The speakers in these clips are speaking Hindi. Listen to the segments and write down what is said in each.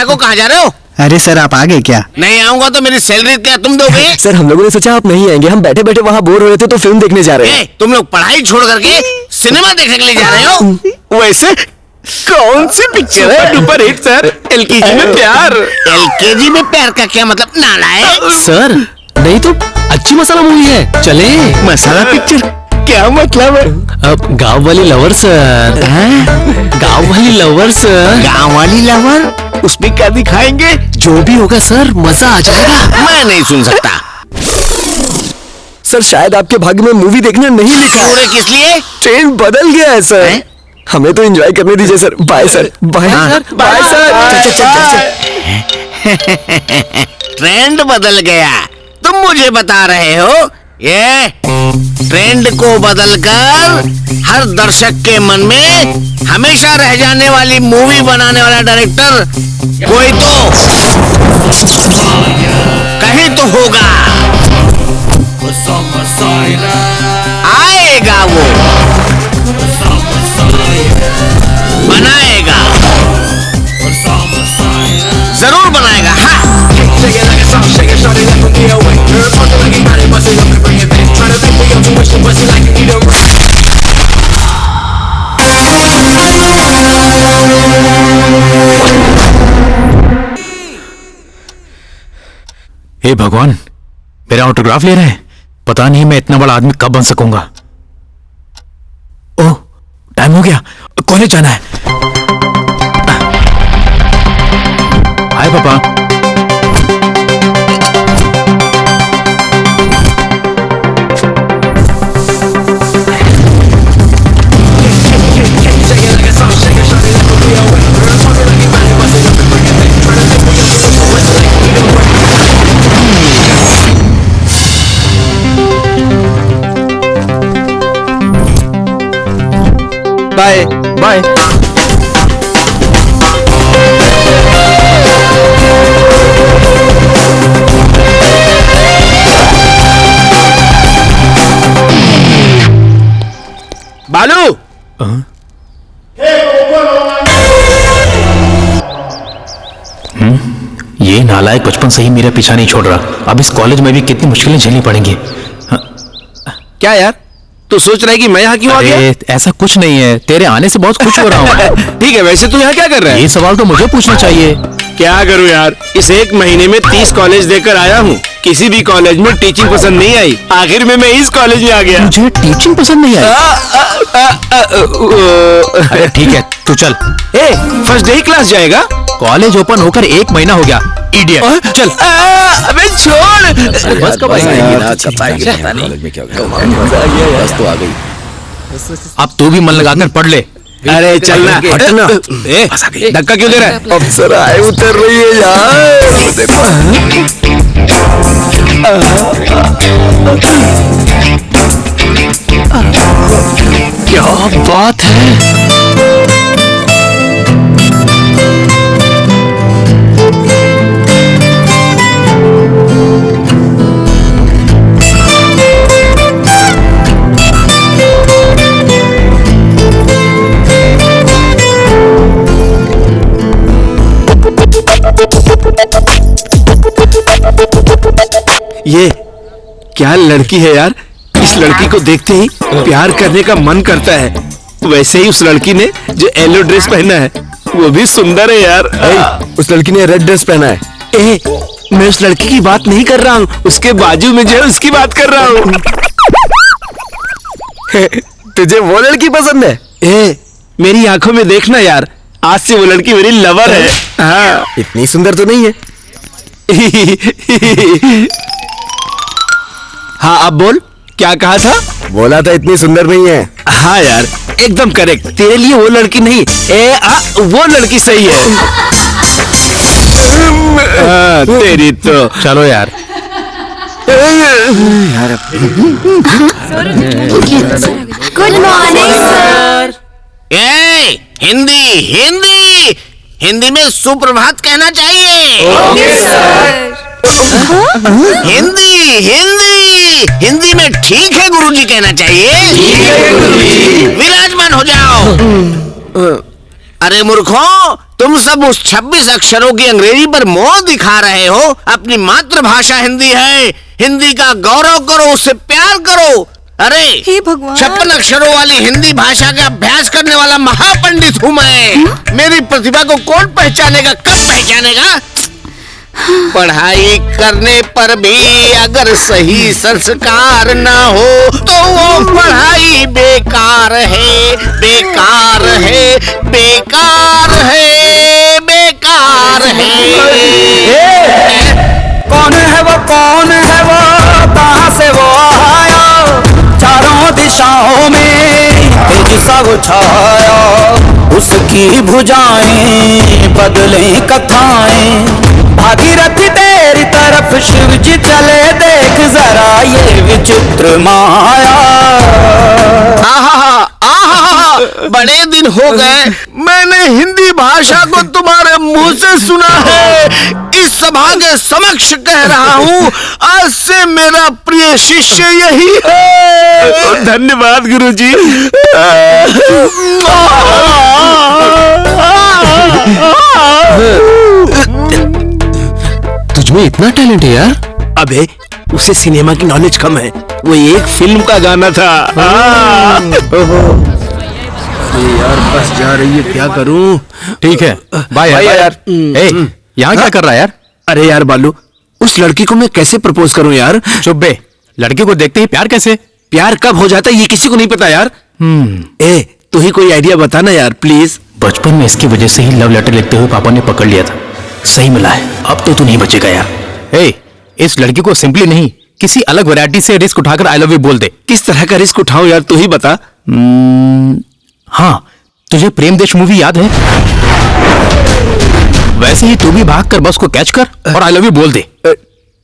महिला को कहाँ जा रहे हो? अरे सर आप आ गए क्या? नहीं आऊंगा तो मेरी सैलरी क्या तुम दोगे? सर हम लोगों ने सोचा आप नहीं आएंगे, हम बैठे बैठे वहाँ बोर हो रहे थे तो फिल्म देखने जा रहे हैं। तुम लोग पढ़ाई छोड़ करके सिनेमा देखने के लिए जा रहे हो? वैसे कौन सी पिक्चर है? सुपर हिट सर, एलकेजी में प्यार। एलकेजी में प्यार का क्या मतलब? नालायक। सर नहीं तो अच्छी मसाला मूवी है, चले। मसाला पिक्चर क्या मतलब है? अब गाँव वाली लवर सर। गाँव वाली लवर सर। गाँव वाली लवर? उसमें क्या दिखाएंगे? जो भी होगा सर मजा आ जाएगा। मैं नहीं सुन सकता। सर शायद आपके भाग्य में मूवी देखने नहीं लिखा। पूरे किस लिए? ट्रेन बदल गया है सर। हैं? हमें तो एंजॉय करने दीजिए sir. Bye sir. Bye sir. Bye sir. Trend बदल गया? तुम मुझे बता रहे हो? ये ट्रेंड को बदलकर हर दर्शक के मन में हमेशा रह जाने वाली मूवी बनाने वाला डायरेक्टर कोई तो कहीं तो होगा। आएगा वो, बनाएगा, जरूर बनाएगा। हाँ। हे भगवान, मेरा ऑटोग्राफ ले रहे हैं। पता नहीं मैं इतना बड़ा आदमी कब बन सकूंगा। ओह टाइम हो गया, कॉलेज जाना है। हाय पापा। Bye bye. बालू। ये नालायक बचपन से ही मेरा पीछा नहीं छोड़ रहा। अब इस कॉलेज में भी कितनी मुश्किलें झेलनी पड़ेंगी। क्या यार तू सोच रहा है कि मैं यहाँ क्यों आ गया? अरे ऐसा कुछ नहीं है, तेरे आने से बहुत खुश हो रहा हूँ। ठीक है, वैसे तू यहाँ क्या कर रहा है? ये सवाल तो मुझे पूछना चाहिए। क्या करूँ यार, इस एक महीने में 30 कॉलेज देकर आया हूँ। किसी भी कॉलेज में टीचिंग पसंद नहीं आई। आखिर में मैं इस कॉलेज में आ गया। मुझे टीचिंग पसंद नहीं आई। अरे ठीक है तू चल। फर्स्ट डे ही क्लास जाएगा? कॉलेज ओपन होकर 1 महीना हो गया। इडियट चल। अबे छोड़। बस कब अब तू भी मन लगाकर पढ़ ले। अरे चलना हटना। धक्का क्यों दे रहा है? अफसर आए उतर रही है यार। क्या बात है। ये क्या लड़की है यार। इस लड़की को देखते ही प्यार करने का मन करता है। वैसे ही उस लड़की ने जो येलो ड्रेस पहना है वो भी सुंदर है यार। उस लड़की ने रेड ड्रेस पहना है। मैं उस लड़की की बात नहीं कर रहा हूँ, उसके बाजू में जो है उसकी बात कर रहा हूँ। तुझे वो लड़की पसंद है? मेरी आंखों में देखना यार, आज से वो लड़की मेरी लवर है। हाँ। इतनी सुंदर तो नहीं है। हाँ अब बोल, क्या कहा था? बोला था इतनी सुंदर नहीं है। हाँ यार एकदम करेक्ट। तेरे लिए वो लड़की नहीं, वो लड़की सही है। तेरी तो। चलो यार। Good morning sir. Hindi Hindi Hindi में सुप्रभात कहना चाहिए। Okay sir. हिंदी हिंदी हिंदी में ठीक है गुरुजी कहना चाहिए। ठीक है गुरुजी। विराजमान हो जाओ। अरे मूर्खों, तुम सब उस 26 अक्षरों की अंग्रेजी पर मोह दिखा रहे हो। अपनी मातृभाषा हिंदी है, हिंदी का गौरव करो, उससे प्यार करो। अरे हे भगवान। 56 अक्षरों वाली हिंदी भाषा का अभ्यास करने वाला महापंडित हूँ मैं। मेरी प्रतिभा को कौन पहचानेगा, कब पहचानेगा? पढ़ाई करने पर भी अगर सही संस्कार ना हो तो वो पढ़ाई बेकार है, बेकार है, बेकार है, बेकार है। कौन है वो, कौन है वो, कहाँ से वो आया? चारों दिशाओं में तेज सा वो छाया, उसकी भुजाएं बदले कथाएं, भागीरथी तेरी तरफ शिव जी चले, देख जरा ये विचित्र माया। आहा, आहा, बड़े दिन हो गए मैंने हिंदी भाषा को तुम्हारे मुंह से सुना है। इस सभा के समक्ष कह रहा हूँ, आज से मेरा प्रिय शिष्य यही है। धन्यवाद गुरुजी। तुझमें इतना टैलेंट है यार। अबे उसे सिनेमा की नॉलेज कम है, वो एक फिल्म का गाना था। यार बस जा रही है, क्या करूं? ठीक है, बाय यार। ए, यहाँ क्या कर रहा है यार? अरे यार बालू, उस लड़की को मैं कैसे प्रपोज करूं यार? चुप बे, लड़के को देखते ही प्यार कैसे? प्यार कब हो जाता है ये किसी को नहीं पता यार। ए, तू ही कोई आइडिया बता ना यार प्लीज। बचपन में इसकी वजह से ही लव लेटर लिखते हुए पापा ने पकड़ लिया था। सही मिला है, अब तो तू नहीं बचेगा यार। ए, इस लड़की को सिंपली नहीं, किसी अलग वैरायटी से रिस्क उठाकर आई लव यू बोल दे। किस तरह का रिस्क उठाऊं यार, तू ही बता। हाँ, तुझे प्रेम देश मूवी याद है? वैसे ही तू भी भागकर बस को कैच कर और आई लव यू बोल दे।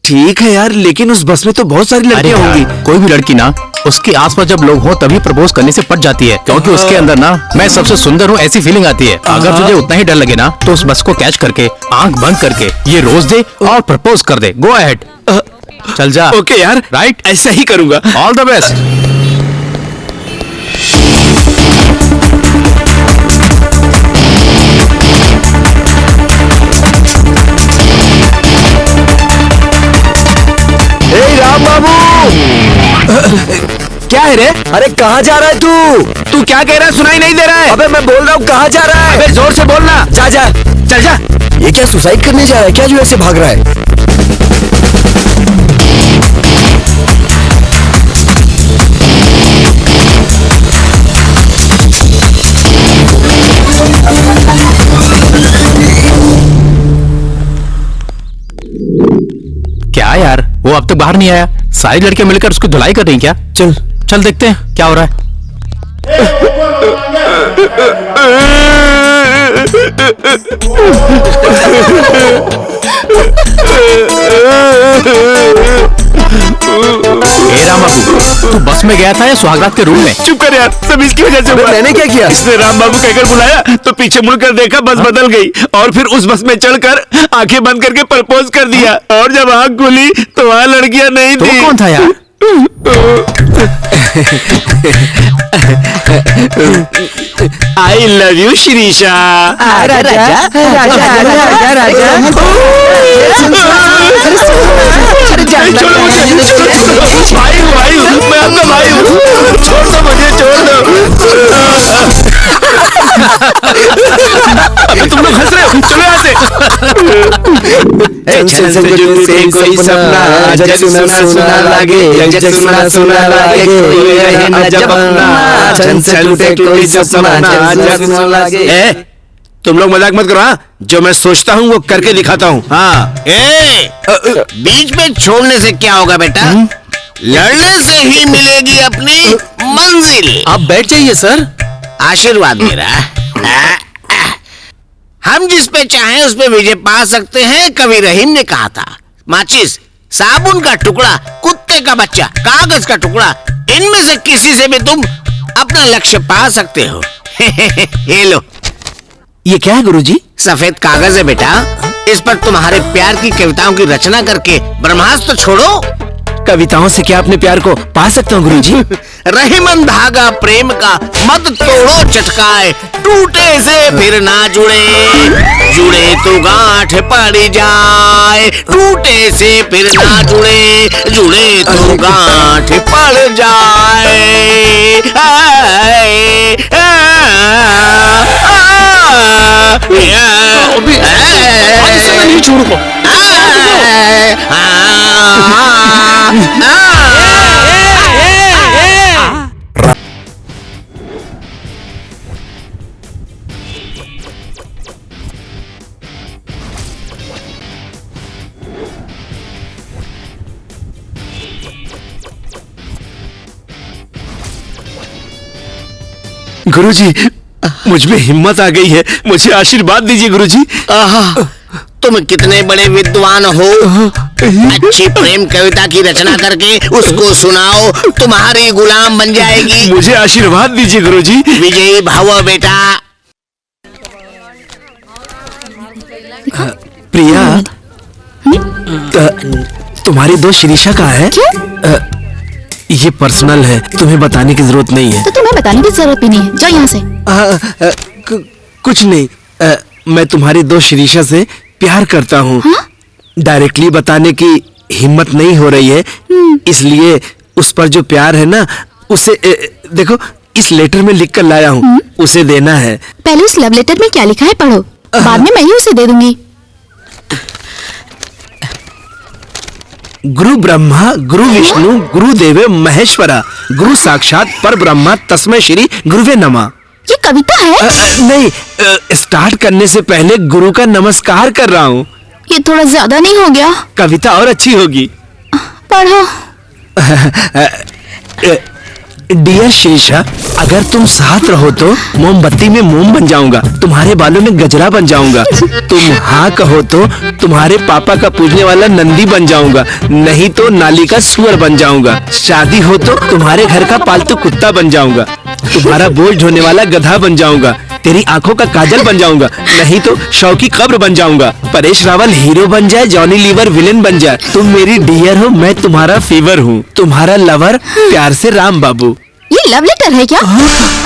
ठीक है यार, लेकिन उस बस में तो बहुत सारी लड़कियां होंगी। कोई भी लड़की ना उसके आसपास जब लोग हो तभी प्रपोज करने से पट जाती है, क्योंकि उसके अंदर ना मैं सबसे सुंदर हूँ ऐसी फीलिंग आती है। अगर तुझे उतना ही डर लगे ना तो उस बस को कैच करके आंख बंद करके ये रोज दे और प्रपोज कर दे। गो अहेड, चल जा। ओके यार, राइट, ऐसा ही करूंगा। All the best. Ram Babu, क्या है रे? अरे कहाँ जा रहा है तू क्या कह रहा है? सुनाई नहीं दे रहा है। अबे मैं बोल रहा हूँ, कहाँ जा रहा है? अबे जोर से बोलना। जा जा, चल जा। ये क्या सुसाइड करने जा रहा है क्या जो ऐसे भाग रहा है? क्या यार, वो अब तक बाहर नहीं आया? सारी लड़कियां मिलकर उसकी धुलाई कर रही क्या? चल चल देखते हैं क्या हो रहा है। हे राम बाबू, तू बस में गया था या सुहागरात के रूम में? चुप कर यार, सब इसकी वजह से हुआ। मैंने क्या किया? इसने राम बाबू कहकर बुलाया तो पीछे मुड़कर देखा, बस बदल गई और फिर उस बस में चढ़कर आंखें बंद करके प्रपोज कर दिया। और जब आंख खुली तो वहां लड़कियां नहीं तो थी। कौन था यार? I love you Shreesha. राजा राजा राजा राजा भाई भाई, मैं आपका भाई हूँ, छोड़ दो मुझे, छोड़ दो। अभी तुम लोग हंस रहे हो, चलो यहाँ से। कोई सपना जग सुना सुना लागे, जग सुना सुना लागे, कोई रहे न जब अपना, चंद से टूटे कोई सपना जग सुना लागे। तुम लोग मजाक मत करो। हाँ, जो मैं सोचता हूँ वो करके दिखाता हूँ। हाँ, बीच में छोड़ने से क्या होगा बेटा? लड़ने से ही मिलेगी अपनी मंजिल। आप बैठ जाइए सर। आशीर्वाद मेरा। हम जिस पे चाहें उस पे विजय पा सकते हैं, कवि रहीम ने कहा था। माचिस, साबुन का टुकड़ा, कुत्ते का बच्चा, कागज का टुकड़ा, इनमें से किसी से भी तुम अपना लक्ष्य पा सकते हो। ये लो। ये क्या है गुरुजी? सफेद कागज है बेटा, इस पर तुम्हारे प्यार की कविताओं की रचना करके ब्रह्मास्त्र छोड़ो। कविताओं से क्या अपने प्यार को पा सकता हूँ गुरुजी? रहीमन धागा प्रेम का मत तोड़ो चटकाए, टूटे से फिर ना जुड़े, जुड़े तो गांठ पड़ जाए, टूटे से फिर ना जुड़े, जुड़े तो गांठ पड़ जाए। नहीं छोड़ो। गुरुजी, मुझ में हिम्मत आ गई है, मुझे आशीर्वाद दीजिए गुरुजी। आहा, तुम कितने बड़े विद्वान हो। अच्छी प्रेम कविता की रचना करके उसको सुनाओ, तुम्हारी गुलाम बन जाएगी। मुझे आशीर्वाद दीजिए गुरुजी। विजयी भव बेटा। प्रिया, तुम्हारी दोस्त शिरीषा कहाँ है? ये पर्सनल है, तुम्हें बताने की जरूरत नहीं है। तो तुम्हें बताने की जरूरत भी नहीं है, जाओ यहाँ से। कुछ नहीं, मैं तुम्हारी दोस्त शिरीषा से प्यार करता हूँ। डायरेक्टली बताने की हिम्मत नहीं हो रही है, इसलिए उस पर जो प्यार है ना, उसे देखो इस लेटर में लिख कर लाया हूँ, उसे देना है। पहले उस लव लेटर में क्या लिखा है पढ़ो, बाद में मैं ही उसे दे दूंगी। गुरु ब्रह्मा गुरु विष्णु गुरु देव महेश्वरा, गुरु साक्षात पर ब्रह्मा तस्मै श्री गुरुवे नमः। ये कविता है? नहीं, स्टार्ट करने से पहले गुरु का नमस्कार कर रहा हूँ। ये थोड़ा ज्यादा नहीं हो गया? कविता और अच्छी होगी। पढ़ो। डियर शीशा, अगर तुम साथ रहो तो मोमबत्ती में मोम बन जाऊंगा, तुम्हारे बालों में गजरा बन जाऊंगा। तुम हाँ कहो तो तुम्हारे पापा का पूजने वाला नंदी बन जाऊंगा, नहीं तो नाली का सुअर बन जाऊंगा। शादी हो तो तुम्हारे घर का पालतू कुत्ता बन जाऊंगा, तुम्हारा बोझ ढोने वाला गधा बन जाऊंगा। तेरी आंखों का काजल बन जाऊंगा, नहीं तो शव की कब्र बन जाऊंगा। परेश रावल हीरो बन जाए, जॉनी लीवर विलेन बन जाए। तुम मेरी डियर हो, मैं तुम्हारा फीवर हूँ, तुम्हारा लवर प्यार से राम बाबू। ये लव लेटर है क्या?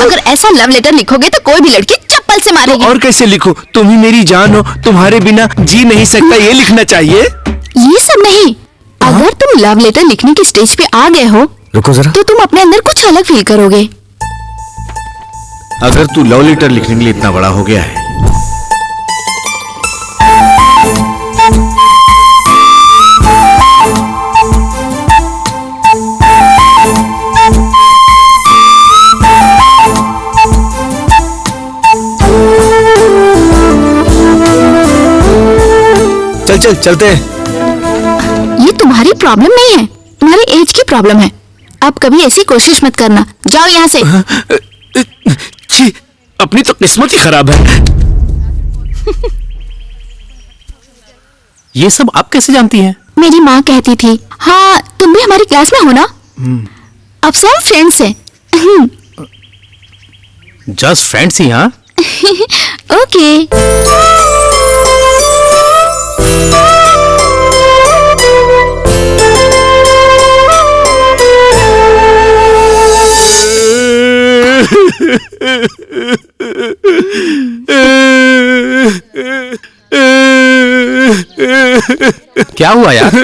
अगर ऐसा लव लेटर लिखोगे तो कोई भी लड़की चप्पल से मारेगी। और कैसे लिखो, तुम ही मेरी जान हो, तुम्हारे बिना जी नहीं सकता, ये लिखना चाहिए। ये सब नहीं, अगर तुम लव लेटर लिखने की स्टेज पे आ गए हो, रुको जरा, तो तुम अपने अंदर कुछ अलग फील करोगे। अगर तू लव लेटर लिखने के लिए इतना बड़ा हो गया है, चल चलते हैं। ये तुम्हारी प्रॉब्लम नहीं है, तुम्हारी एज की प्रॉब्लम है। अब कभी ऐसी कोशिश मत करना, जाओ यहाँ से। छी, अपनी तो किस्मत ही खराब है। ये सब आप कैसे जानती हैं? मेरी माँ कहती थी। हाँ, तुम भी हमारी क्लास में हो ना? अब सब फ्रेंड्स हैं। जस्ट फ्रेंड्स ही? हाँ, ओके। क्या हुआ यार?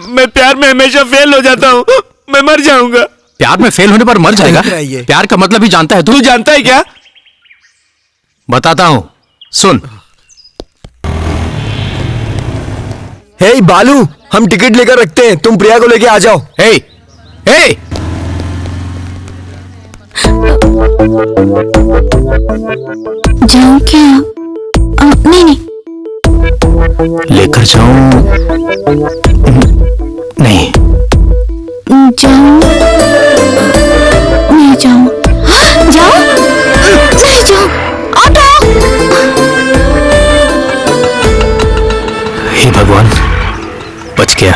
मैं प्यार में हमेशा फेल हो जाता हूँ, मैं मर जाऊंगा। प्यार में फेल होने पर मर जाएगा? प्यार का मतलब ही जानता है तू जानता है क्या? बताता हूँ, सुन। हे बालू, हम टिकट लेकर रखते हैं, तुम प्रिया को लेके आ जाओ। हे, हे! जाऊं क्या? नहीं नहीं। लेकर जाऊं? नहीं। जाऊं? नहीं जाऊं। जाऊं? नहीं जाऊं। ऑटो! हे भगवान, बच गया।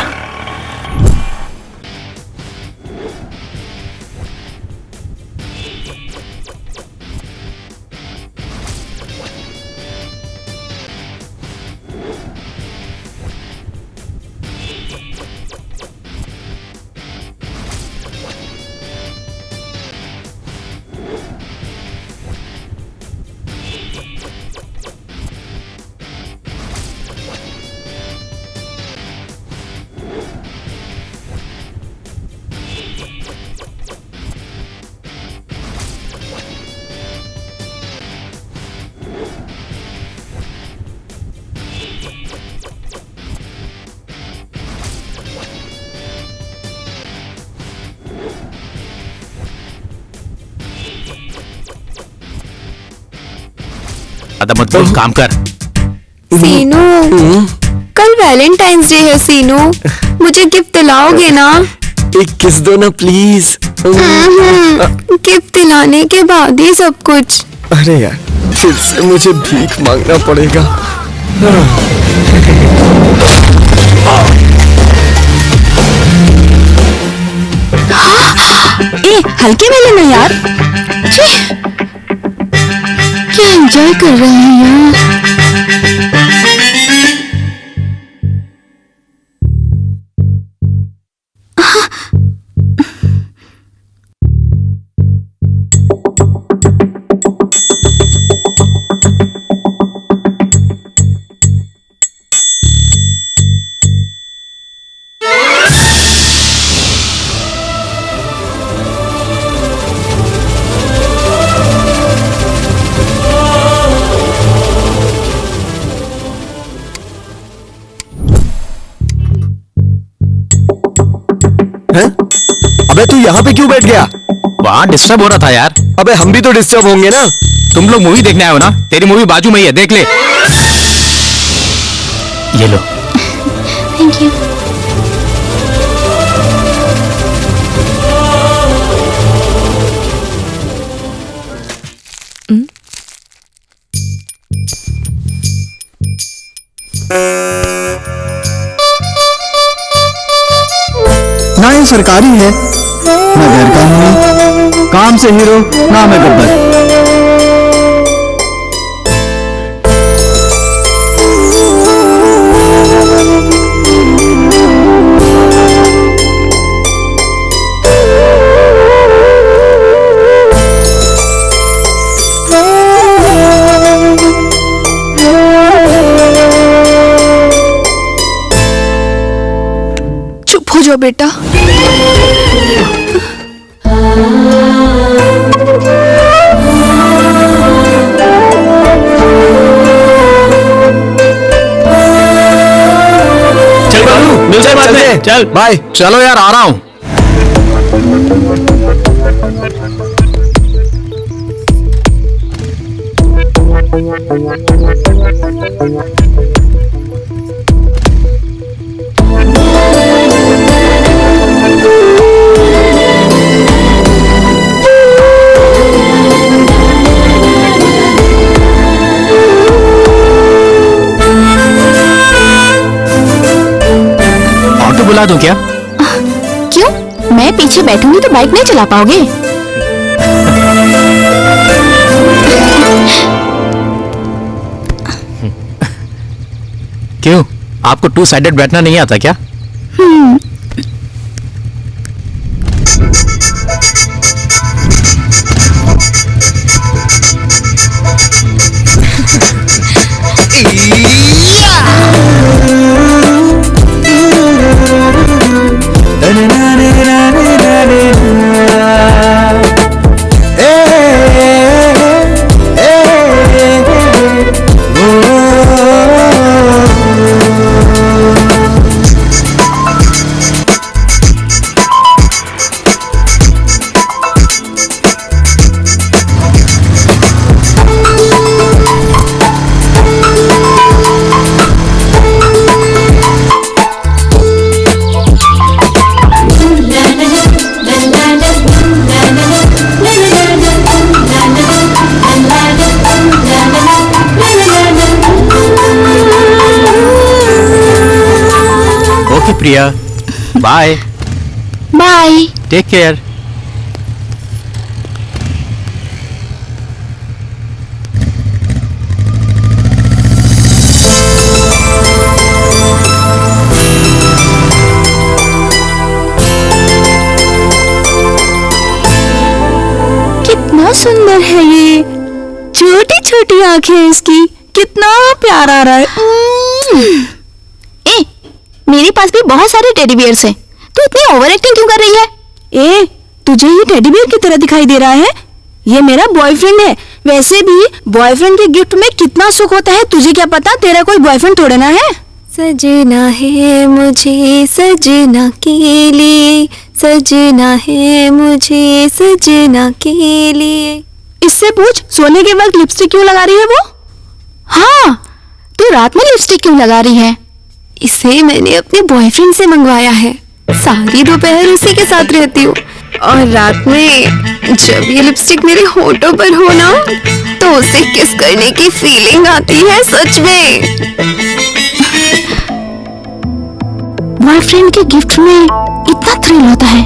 अदा मत बोल, काम कर। सीनू, कल वैलेंटाइंस डे है सीनू, मुझे गिफ्ट दिलाओगे ना? एक किस दो ना प्लीज। गिफ्ट दिलाने के बाद ही सब कुछ। अरे यार, फिर से मुझे भीख मांगना पड़ेगा। ए, हल्के में लेना यार। छी, क्या एंजॉय कर रहे हैं यार। अबे तू यहाँ पे क्यों बैठ गया? वहाँ डिस्टर्ब हो रहा था यार। अबे हम भी तो डिस्टर्ब होंगे ना। तुम लोग मूवी देखने आए हो ना, तेरी मूवी बाजू में ही है, देख ले। ये लो। Thank you. ना ये सरकारी है, ना गैर कानूनी, काम से हीरो ना मैं गब्बर। चुप हो जाओ बेटा। चल बाबू, मिलते बाद में। चल बाय। चलो यार, आ रहा हूँ। ऑटो बुला दूं क्या? क्यों? मैं पीछे बैठूंगी तो बाइक नहीं चला पाओगे। क्यों, आपको टू साइडेड बैठना नहीं आता क्या? Okay Priya, bye. Bye. Take care. कितना सुंदर है ये, छोटी छोटी आंखें हैं इसकी, कितना प्यार आ रहा है। ए, मेरे पास भी बहुत सारे टेडी बियर्स हैं, तू इतनी ओवर एक्टिंग क्यों कर रही है? ए, तुझे ये टेडी बियर की तरह दिखाई दे रहा है? ये मेरा बॉयफ्रेंड है। वैसे भी बॉयफ्रेंड के गिफ्ट में कितना सुख होता है, तुझे क्या पता, तेरा कोई बॉयफ्रेंड थोड़ा ना है। सजना है मुझे सजना के लिए, सजना है मुझे सजना के लिए। इससे पूछ, सोने के वक्त लिपस्टिक क्यों लगा रही है वो? हाँ, तू रात में लिपस्टिक क्यों लगा रही है? इसे मैंने अपने बॉयफ्रेंड से मंगवाया है। सारी दोपहर उसी के साथ रहती हूँ और रात में जब ये लिपस्टिक मेरे होठों पर हो ना, तो उसे किस करने की फीलिंग आती है सच में। बॉयफ्रेंड के गिफ्ट में इतना थ्रिल होता है।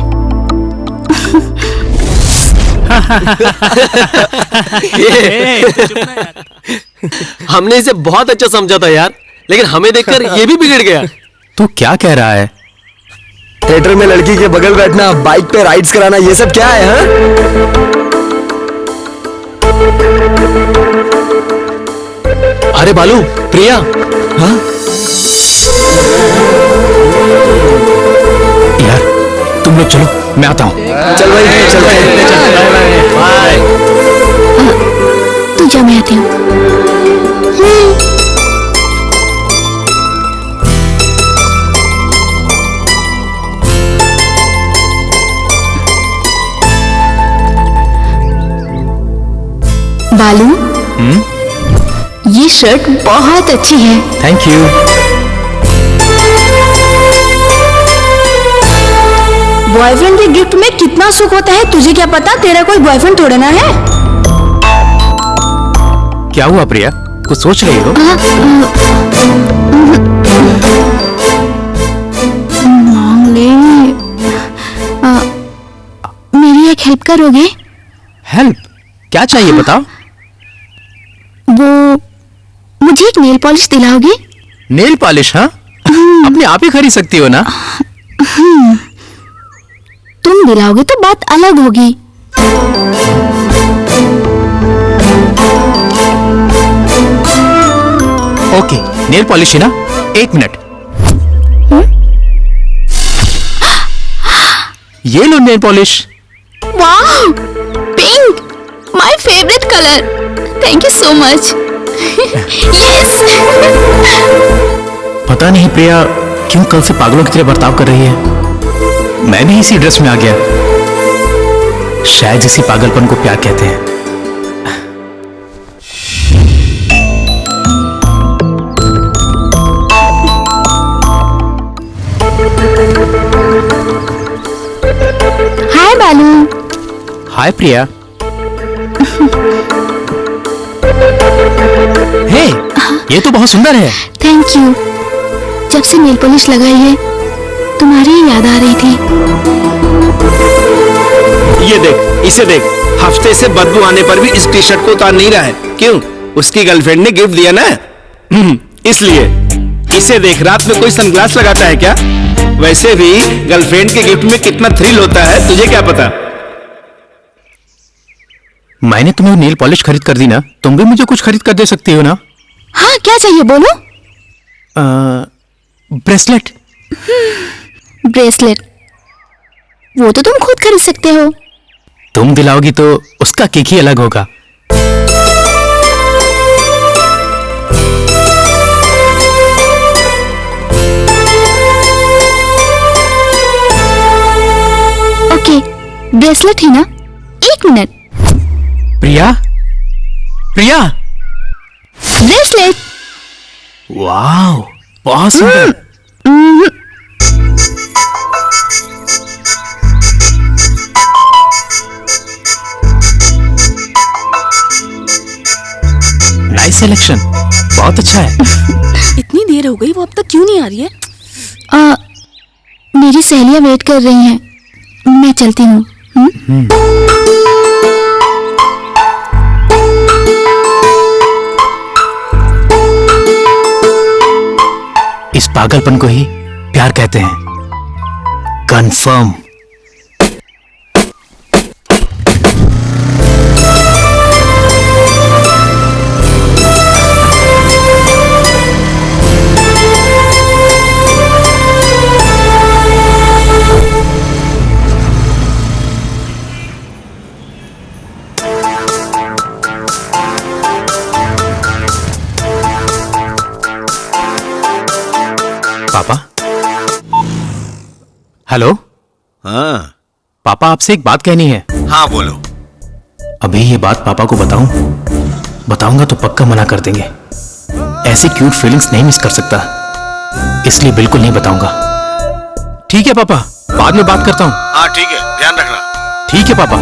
हमने इसे बहुत अच्छा समझा था यार, लेकिन हमें देखकर ये भी बिगड़ गया। तू क्या कह रहा है? थिएटर में लड़की के बगल बैठना, बाइक पे राइड्स कराना, ये सब क्या है? हाँ? अरे बालू, प्रिया। हाँ? यार तुम लोग चलो, मैं आता हूँ। चल भाई, चलते हैं। बाय। तू जा, मैं आती हूँ। बालू, ये शर्ट बहुत अच्छी है। Thank you. बॉयफ्रेंड के गिफ्ट में कितना सुख होता है, तुझे क्या पता? तेरा कोई बॉयफ्रेंड थोड़ा ना है। क्या हुआ प्रिया, कुछ सोच रही हो? मांग ले। मेरी एक हेल्प करोगे? हेल्प? क्या चाहिए बताओ। वो मुझे एक नेल पॉलिश दिलाओगे? Nail polish? हाँ, अपने आप ही खरीद सकती हो ना। तुम दिलाओगे तो बात अलग होगी। ओके, नेल पॉलिश ही ना। 1 मिनट। ये लो नेल पॉलिश। वाह, pink, my favourite colour. Thank you so much. Yes. पता नहीं प्रिया क्यों कल से पागलों की तरह बर्ताव कर रही है। मैं भी इसी ड्रेस में आ गया। शायद इसी पागलपन को प्यार कहते हैं। हाय बालू। हाय प्रिया। हे, ये तो बहुत सुंदर है। Thank you. जब से नेल पॉलिश लगाई है, तुम्हारी ही याद आ रही थी। ये देख, इसे देख, हफ्ते से बदबू आने पर भी इस टी शर्ट को उतार नहीं रहा है। क्यों? उसकी गर्लफ्रेंड ने गिफ्ट दिया ना, इसलिए। इसे देख, रात में कोई सनग्लास लगाता है क्या? वैसे भी गर्लफ्रेंड के गिफ्ट में कितना थ्रिल होता है, तुझे क्या पता? मैंने तुम्हें नेल पॉलिश खरीद कर दी ना, तुम भी मुझे कुछ खरीद कर दे सकती हो ना। हाँ, क्या चाहिए बोलो? ब्रेसलेट। ब्रेसलेट? वो तो तुम खुद खरीद सकते हो। तुम दिलाओगी तो उसका केक ही अलग होगा। ओके, ब्रेसलेट ही ना। 1 मिनट। प्रिया, प्रिया। ब्रेसलेट। वाह, बहुत सुंदर। नाइस सिलेक्शन, बहुत अच्छा है। इतनी देर हो गई, वो अब तक क्यों नहीं आ रही है? मेरी सहेलियां वेट कर रही हैं, मैं चलती हूँ। इस पागलपन को ही प्यार कहते हैं। कंफर्म। पापा। हेलो। हाँ पापा, आपसे एक बात कहनी है। हाँ बोलो। अभी ये बात पापा को बताऊंगा तो पक्का मना कर देंगे। ऐसी क्यूट फीलिंग्स नहीं मिस कर सकता, इसलिए बिल्कुल नहीं बताऊंगा। ठीक है पापा, बाद में बात करता हूँ। हाँ ठीक है, ध्यान रखना। ठीक है पापा,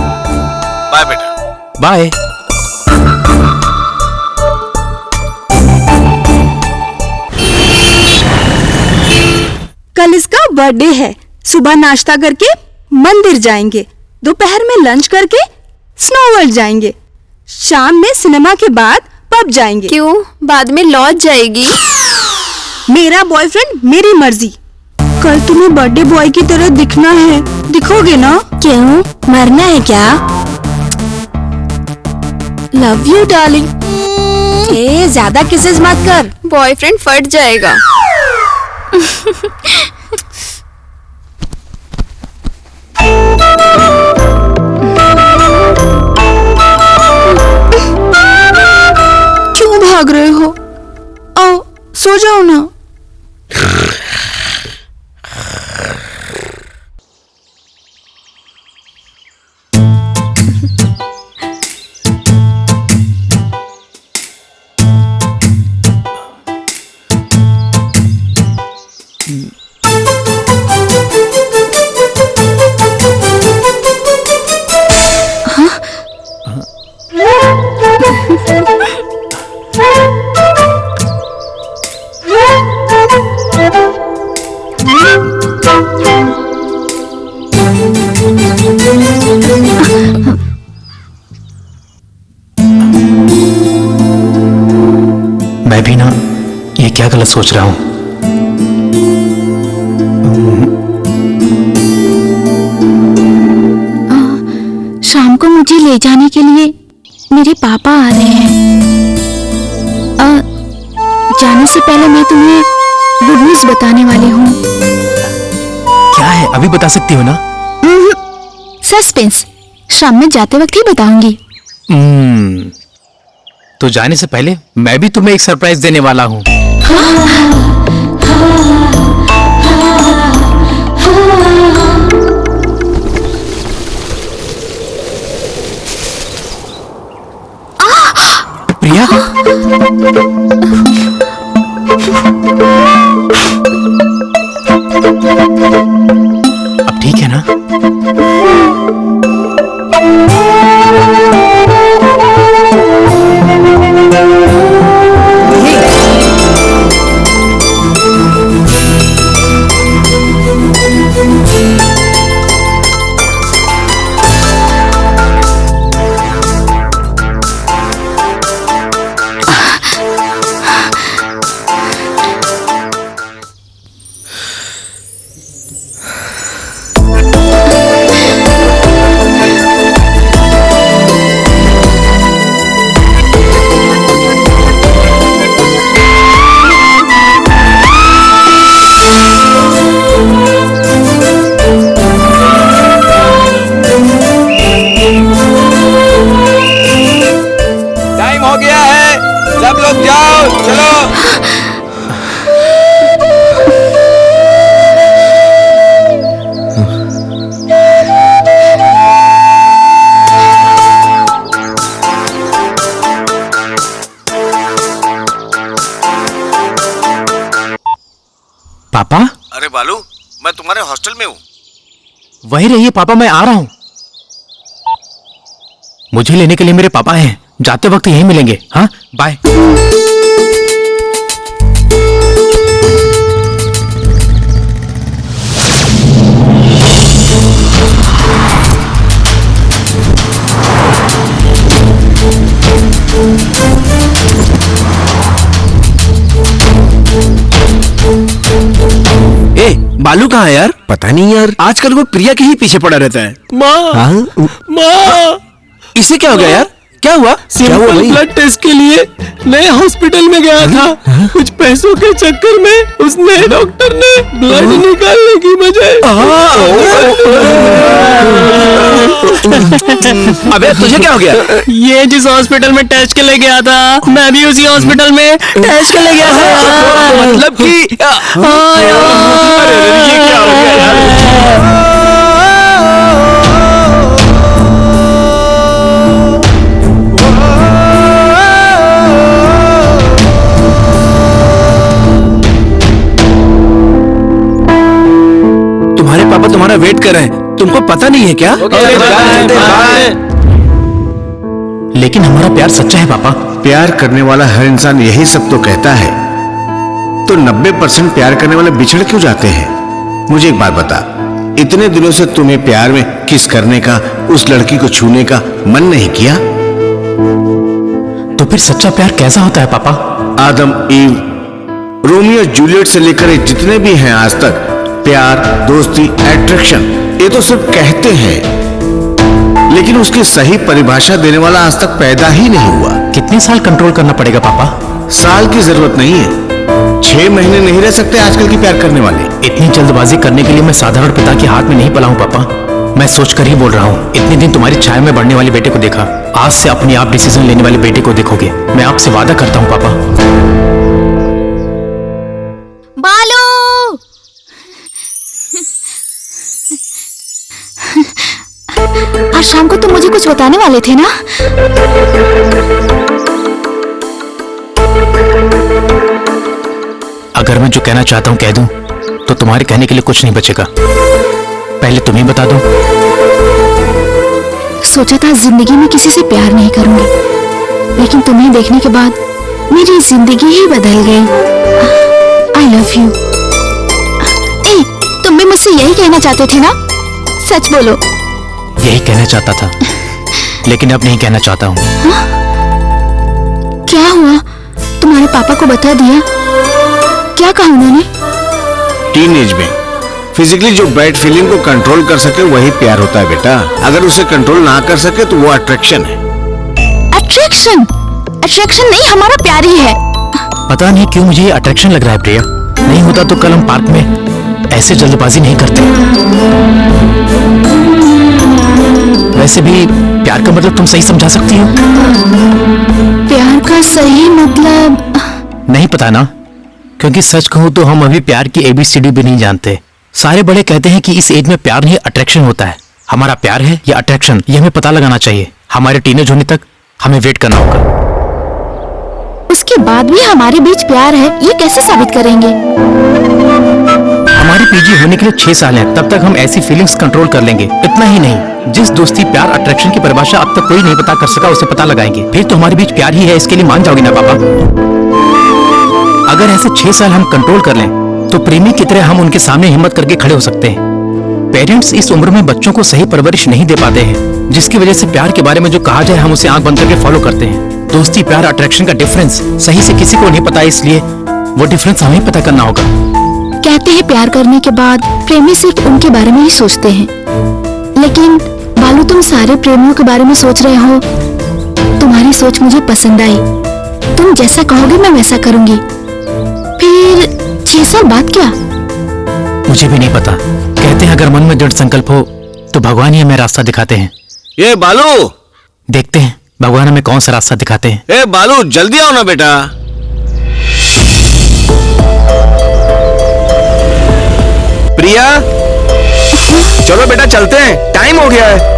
बाय बेटा। बाय। कल इसका बर्थडे है। सुबह नाश्ता करके मंदिर जाएंगे, दोपहर में लंच करके स्नो वर्ल्ड जाएंगे, शाम में सिनेमा के बाद पब जाएंगे। क्यों, बाद में लौट जाएगी? मेरा बॉयफ्रेंड मेरी मर्जी। कल तुम्हें बर्थडे बॉय की तरह दिखना है, दिखोगे ना? क्यों, मरना है क्या? Love you darling. ज्यादा किसेस मत कर, बॉयफ्रेंड फट जाएगा। क्यों भाग रहे हो? आओ सो जाओ ना। मैं भी ना ये क्या गलत सोच रहा हूँ। शाम को मुझे ले जाने के लिए मेरे पापा आ रहे हैं। जाने से पहले मैं तुम्हें गुड न्यूज बताने वाली हूँ। क्या है, अभी बता सकती हो ना? सस्पेंस, शाम में जाते वक्त ही बताऊंगी। तो जाने से पहले मैं भी तुम्हें एक सरप्राइज देने वाला हूँ। प्रिया, अब ठीक है ना? टाइम हो गया है, सब लोग जाओ, चलो। पापा, अरे बालू, मैं तुम्हारे हॉस्टल में हूँ। वहीं रहिए पापा, मैं आ रहा हूँ। मुझे लेने के लिए मेरे पापा हैं, जाते वक्त यहीं मिलेंगे। हाँ, बाय। ए, बालू कहाँ है यार? पता नहीं यार, आजकल वो प्रिया के ही पीछे पड़ा रहता है। माँ, हाँ? माँ, इसे क्या हो गया यार? क्या हुआ? सिंपल भाई? ब्लड टेस्ट के लिए नए हॉस्पिटल में गया था। कुछ पैसों के चक्कर में उस नए डॉक्टर ने ब्लड निकालने की बजाय अबे तुझे क्या हो गया? ये जिस हॉस्पिटल में टेस्ट के लिए गया था, मैं भी उसी हॉस्पिटल में टेस्ट के लिए गया था। मतलब कि हाँ यार, ये क्या हो गया यार? तुम्हारा वेट कर रहे हैं, तुमको पता नहीं है क्या? लेकिन हमारा प्यार सच्चा है पापा। प्यार करने वाला हर इंसान यही सब तो कहता है, तो 90% प्यार करने वाले बिछड़ क्यों जाते हैं? मुझे एक बात बता, इतने दिनों से तुम्हें प्यार में किस करने का, उस लड़की को छूने का मन नहीं किया? तो फिर सच्चा प्यार कैसा होता है पापा? आदम ईव, रोमियो जूलियट से लेकर जितने भी हैं आज तक, प्यार, दोस्ती, अट्रैक्शन, ये तो सिर्फ कहते हैं, लेकिन उसकी सही परिभाषा देने वाला आज तक पैदा ही नहीं हुआ। कितने साल कंट्रोल करना पड़ेगा पापा? साल की जरूरत नहीं है, 6 महीने नहीं रह सकते आजकल की प्यार करने वाले। इतनी जल्दबाजी करने के लिए मैं साधारण पिता के हाथ में नहीं पला हूं पापा। मैं सोच कर ही बोल रहा हूँ। इतने दिन तुम्हारी छाया में बढ़ने वाले बेटे को देखा, आज से अपने आप डिसीजन लेने वाले बेटे को देखोगे। मैं आपसे वादा करता हूँ पापा। बालू, आज शाम को तुम मुझे कुछ बताने वाले थे ना? अगर मैं जो कहना चाहता हूँ कह दूं, तो तुम्हारे कहने के लिए कुछ नहीं बचेगा। पहले तुम ही बता दो। सोचा था जिंदगी में किसी से प्यार नहीं करूंगी, लेकिन तुम्हें देखने के बाद मेरी जिंदगी ही बदल गई। आई लव यू। तुम भी मुझसे यही कहना चाहते थे ना? सच बोलो। यही कहना चाहता था, लेकिन अब नहीं कहना चाहता हूँ। क्या हुआ? तुम्हारे पापा को बता दिया? क्या कहा उन्होंने? टीनेज में फिजिकली जो बैड फीलिंग को कंट्रोल कर सके वही प्यार होता है बेटा। अगर उसे कंट्रोल ना कर सके तो वो अट्रैक्शन है। अट्रैक्शन? अट्रैक्शन नहीं, हमारा प्यार ही है। पता नहीं क्यों मुझे ये अट्रैक्शन लग रहा है प्रिया। नहीं होता तो कल हम पार्क में ऐसे जल्दबाजी नहीं करते। वैसे भी प्यार का मतलब तुम सही समझा सकती हो? प्यार का सही मतलब नहीं पता ना, क्योंकि सच कहूं तो हम अभी प्यार की ABCD भी नहीं जानते। सारे बड़े कहते हैं कि इस एज में प्यार नहीं अट्रैक्शन होता है। हमारा प्यार है या अट्रैक्शन, ये हमें पता लगाना चाहिए। हमारे टीनेज होने तक हमें वेट करना होगा। उसके बाद भी हमारे बीच प्यार है, ये कैसे साबित करेंगे? हमारी PG होने के लिए 6 साल हैं, तब तक हम ऐसी फीलिंग्स कंट्रोल कर लेंगे। इतना ही नहीं, जिस दोस्ती, प्यार, अट्रैक्शन की परिभाषा अब तक कोई नहीं पता कर सका, उसे पता लगाएंगे। फिर तो हमारे बीच प्यार ही है, इसके लिए मान जाओगे ना पापा? अगर ऐसे 6 साल हम कंट्रोल कर लें, तो प्रेमी की तरह हम उनके सामने हिम्मत करके खड़े हो सकते हैं। पेरेंट्स इस उम्र में बच्चों को सही परवरिश नहीं दे पाते हैं, जिसकी वजह से प्यार के बारे में जो कहा जाए हम उसे आंख बंद करके फॉलो करते हैं। दोस्ती, प्यार, अट्रैक्शन का डिफरेंस सही से किसी को नहीं पता, इसलिए वो डिफरेंस हमें पता करना होगा। कहते हैं प्यार करने के बाद प्रेमी सिर्फ उनके बारे में ही सोचते हैं, लेकिन बालू तुम सारे प्रेमियों के बारे में सोच रहे हो। तुम्हारी सोच मुझे पसंद आई। तुम जैसा कहोगे मैं वैसा करूंगी। फिर 6 साल बाद क्या? मुझे भी नहीं पता। कहते हैं अगर मन में दृढ़ संकल्प हो तो भगवान ही हमें रास्ता दिखाते हैं। ये बालू, देखते हैं भगवान हमें कौन सा रास्ता दिखाते हैं। ए बालू, जल्दी आओ ना बेटा। प्रिया, चलो बेटा चलते हैं, टाइम हो गया है।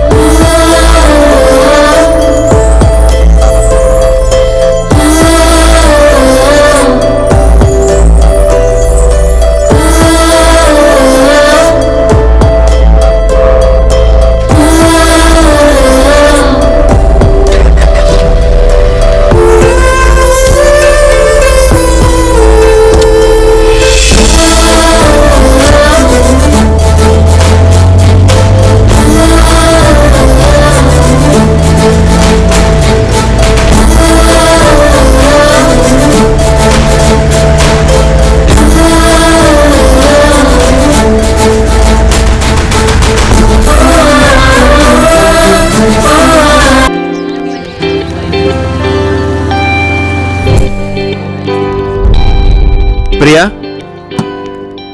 प्रिया,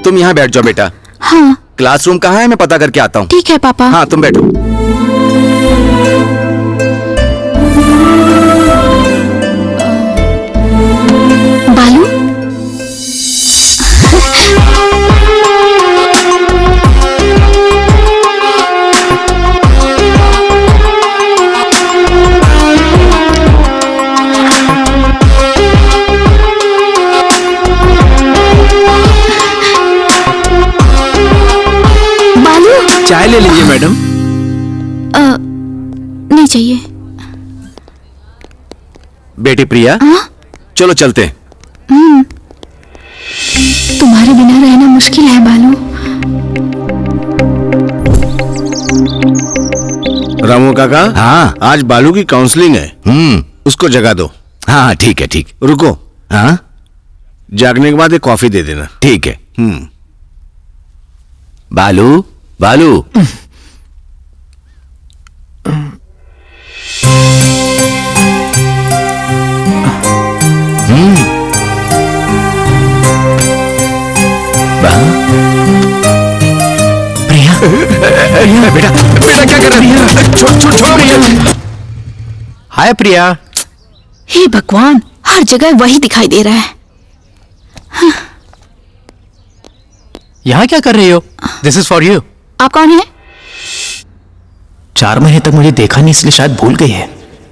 तुम यहाँ बैठ जाओ बेटा। हाँ। क्लासरूम कहाँ है, मैं पता करके आता हूँ। ठीक है पापा। हाँ, तुम बैठो। बालू, बालू, चाय ले लीजिए मैडम। नहीं चाहिए। बेटी प्रिया, चलो चलते हैं। तुम्हारे बिना रहना मुश्किल है बालू। रामू काका, हाँ आज बालू की काउंसलिंग है। उसको जगा दो। हाँ ठीक है ठीक। रुको, हाँ जागने के बाद एक कॉफी दे देना। ठीक है। बालू बालू प्रिया प्रिया बेटा बेटा क्या कर रही है? छोड़ो प्रिया। हाय प्रिया। हे भगवान, हर जगह वही दिखाई दे रहा है। यहाँ क्या कर रही हो? This is for you. आप कौन है? 4 महीने तक मुझे देखा नहीं इसलिए शायद भूल गई है।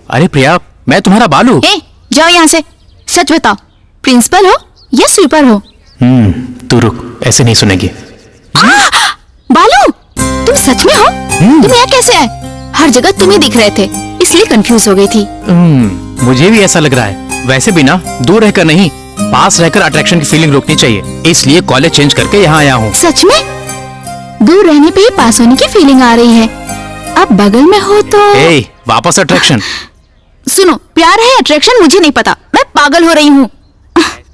अरे प्रिया, मैं तुम्हारा बालू। ए, जाओ यहाँ से। सच बताओ, प्रिंसिपल हो या स्वीपर हो? तू रुक, ऐसे नहीं सुनेगी। बालू, तुम सच में हो? तुम यहाँ कैसे आए? हर जगह तुम ही दिख रहे थे, इसलिए कंफ्यूज हो गई थी। मुझे भी ऐसा लग रहा है। वैसे भी ना, दूर रहकर नहीं, पास रहकर अट्रैक्शन की फीलिंग रोकनी चाहिए, इसलिए कॉलेज चेंज करके यहाँ आया हूँ। सच में? दूर रहने पे ही पास होने की फीलिंग आ रही है। अब बगल में हो तो वापस अट्रैक्शन। सुनो, प्यार है अट्रैक्शन मुझे नहीं पता, मैं पागल हो रही हूँ।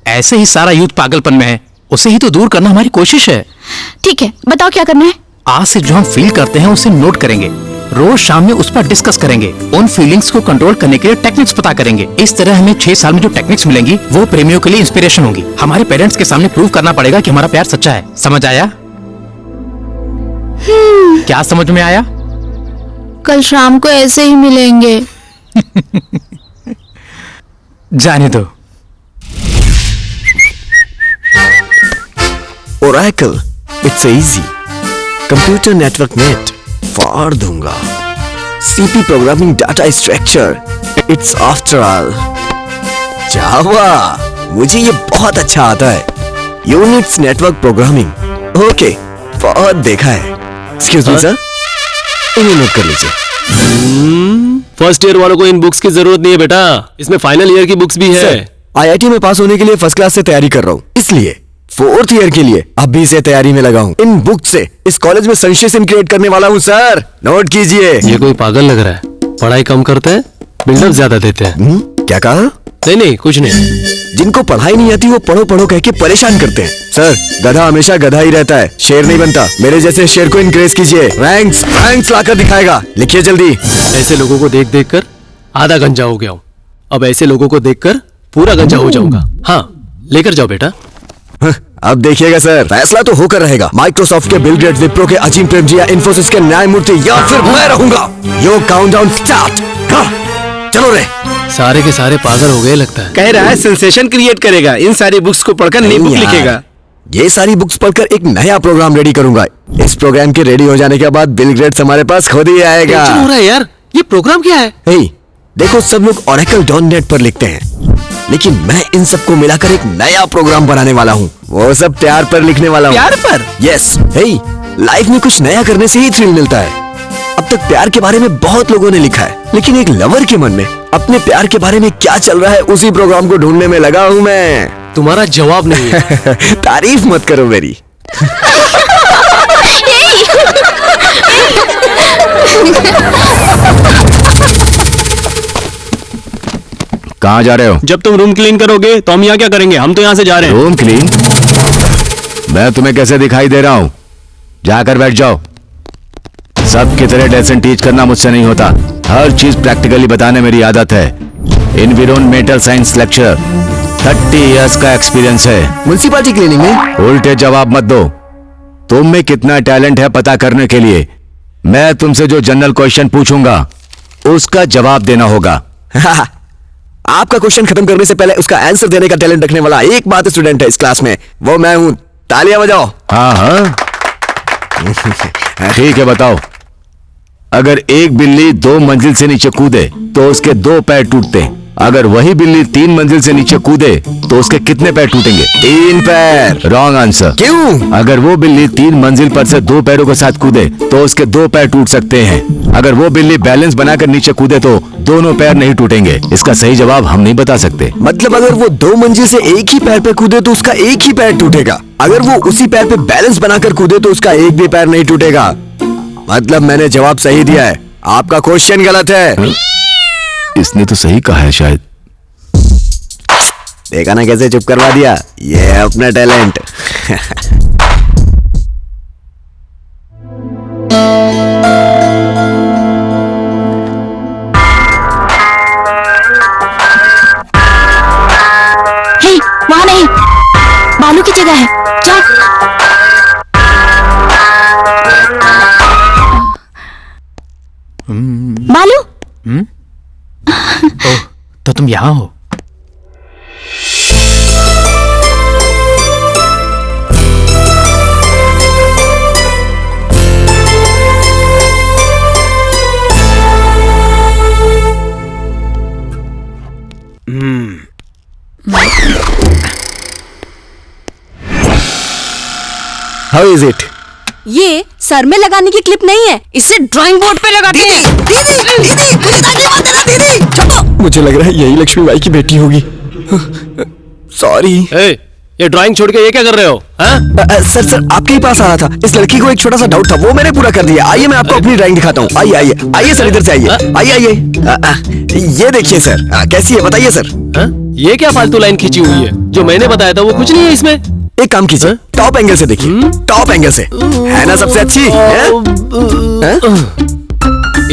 ऐसे ही सारा यूथ पागलपन में है, उसे ही तो दूर करना हमारी कोशिश है। ठीक है, बताओ क्या करना है। आज से जो हम फील करते हैं उसे नोट करेंगे, रोज शाम में उस पर डिस्कस करेंगे, उन फीलिंग्स को कंट्रोल करने के लिए टेक्निक्स पता करेंगे। इस तरह हमें 6 साल में जो टेक्निक्स मिलेंगी वो प्रेमियों के लिए इंस्पिरेशन होंगी। हमारे पेरेंट्स के सामने प्रूव करना पड़ेगा कि हमारा प्यार सच्चा है। समझ आया? क्या समझ में आया? कल शाम को ऐसे ही मिलेंगे। जाने दो। Oracle, it's easy. Computer Network Net, फाड़ दूंगा। CP Programming Data Structure, it's after all. Java, मुझे ये बहुत अच्छा आता है। Unix Network Programming, ओके, बहुत देखा है। Excuse me sir, इन्हें नोट कर लीजिए। फर्स्ट ईयर वालों को इन बुक्स की जरूरत नहीं है बेटा, इसमें फाइनल ईयर की बुक्स भी है। IIT में पास होने के लिए फर्स्ट क्लास से तैयारी कर रहा हूँ, इसलिए 4th ईयर के लिए अभी से तैयारी में लगा हूँ। इन बुक से इस कॉलेज में सेंसेशन क्रिएट करने वाला हूँ सर, नोट कीजिए। ये कोई पागल लग रहा है, पढ़ाई कम करते हैं, बिल्डअप ज्यादा देते हैं। क्या कहा? नहीं कुछ नहीं। जिनको पढ़ाई नहीं आती वो पढ़ो पढ़ो कह के परेशान करते हैं। सर, गधा हमेशा गधा ही रहता है, शेर नहीं बनता। मेरे जैसे शेर को इनक्रेज कीजिए, रैंक्स लाकर दिखाएगा। लिखिए जल्दी। ऐसे लोगों को देख देख कर आधा गंजा हो गया हूँ, अब ऐसे लोगों को देखकर पूरा गंजा हो जाऊंगा। हाँ, लेकर जाओ बेटा। अब देखिएगा सर, फैसला तो होकर रहेगा। माइक्रोसॉफ्ट के बिल गेट्स, विप्रो के अजीम प्रेमजी या इन्फोसिस के न्यायमूर्ति, या फिर मैं रहूंगा। यो काउंटडाउन स्टार्ट। चलो रे। सारे के सारे पागल हो गए लगता है। कह रहा है सेंसेशन क्रिएट करेगा, इन सारी बुक्स को पढ़कर नई बुक लिखेगा। ये सारी बुक्स पढ़कर एक नया प्रोग्राम रेडी करूंगा। इस प्रोग्राम के रेडी हो जाने के बाद बिल गेट्स हमारे पास खुद ही आएगा। टेंशन हो रहा है यार, ये प्रोग्राम क्या है? देखो, सब लोग Oracle.net पर लिखते हैं, लेकिन मैं इन सबको मिलाकर एक नया प्रोग्राम बनाने वाला हूँ। वो सब प्यार पर लिखने वाला हूँ। प्यार पर? यस। लाइफ में कुछ नया करने से ही थ्रिल मिलता है। अब तक प्यार के बारे में बहुत लोगों ने लिखा है, लेकिन एक लवर के मन में अपने प्यार के बारे में क्या चल रहा है, उसी प्रोग्राम को ढूंढने में लगा हूँ मैं। तुम्हारा जवाब नहीं है। तारीफ मत करो मेरी। कहाँ जा रहे हो? जब तुम रूम क्लीन करोगे तो हम यहाँ क्या करेंगे? हम तो यहाँ से जा रहे हैं। Room clean? मैं तुम्हें कैसे दिखाई दे रहा हूँ? जाकर बैठ जाओ। सबकी तरह लेसन टीच करना मुझसे नहीं होता, हर चीज प्रैक्टिकली बताने मेरी आदत है। एनवायरमेंटल साइंस लेक्चर, 30 इयर्स का एक्सपीरियंस है। म्युनिसिपैलिटी क्लीनिंग में? उल्टे जवाब मत दो। तुम में कितना टैलेंट है पता करने के लिए मैं तुमसे जो जनरल क्वेश्चन पूछूंगा उसका जवाब देना होगा। आपका क्वेश्चन खत्म करने से पहले उसका आंसर देने का टैलेंट रखने वाला एक मात्र स्टूडेंट है इस क्लास में, वो मैं हूं। तालियां बजाओ। हाँ। ठीक है, बताओ। अगर एक बिल्ली 2 मंजिल से नीचे कूदे तो उसके 2 पैर टूटते, अगर वही बिल्ली 3 मंजिल से नीचे कूदे तो उसके कितने पैर टूटेंगे? 3 पैर। Wrong answer. क्यों? अगर वो बिल्ली 3 मंजिल पर से 2 पैरों के साथ कूदे तो उसके 2 पैर टूट सकते हैं। अगर वो बिल्ली बैलेंस बनाकर नीचे कूदे तो दोनों पैर नहीं टूटेंगे। इसका सही जवाब हम नहीं बता सकते। मतलब अगर वो 2 मंजिल से एक ही पैर पे कूदे तो उसका एक ही पैर टूटेगा। अगर वो उसी पैर पे बैलेंस बनाकर कूदे तो उसका एक भी पैर नहीं टूटेगा। मतलब मैंने जवाब सही दिया है, आपका क्वेश्चन गलत है। इसने तो सही कहा है शायद। देखा ना कैसे चुप करवा दिया, ये है अपना टैलेंट। हे, वहाँ नहीं, बालू की जगह है, जाओ। बालू, ओह, तो तुम यहाँ हो। How is it? ये सर में लगाने की क्लिप नहीं है, इसे ड्राइंग बोर्ड पे लगाते हैं। मुझे लग रहा है यही लक्ष्मी बाई की बेटी होगी। सॉरी। ये ड्राइंग छोड़ के ये क्या कर रहे हो? सर आपके ही पास आया था। इस लड़की को एक छोटा सा डाउट था, वो मैंने पूरा कर दिया। आइए मैं आपको अपनी ड्राइंग दिखाता हूँ। आइए आइए आइए सर, इधर से आइए। आइए आइए, ये देखिए सर, कैसी है बताइए सर। ये क्या फालतू लाइन खींची हुई है? जो मैंने बताया था वो कुछ नहीं है इसमें। एक काम कीजिए, टॉप एंगल से देखिए। टॉप एंगल से है ना सबसे अच्छी है?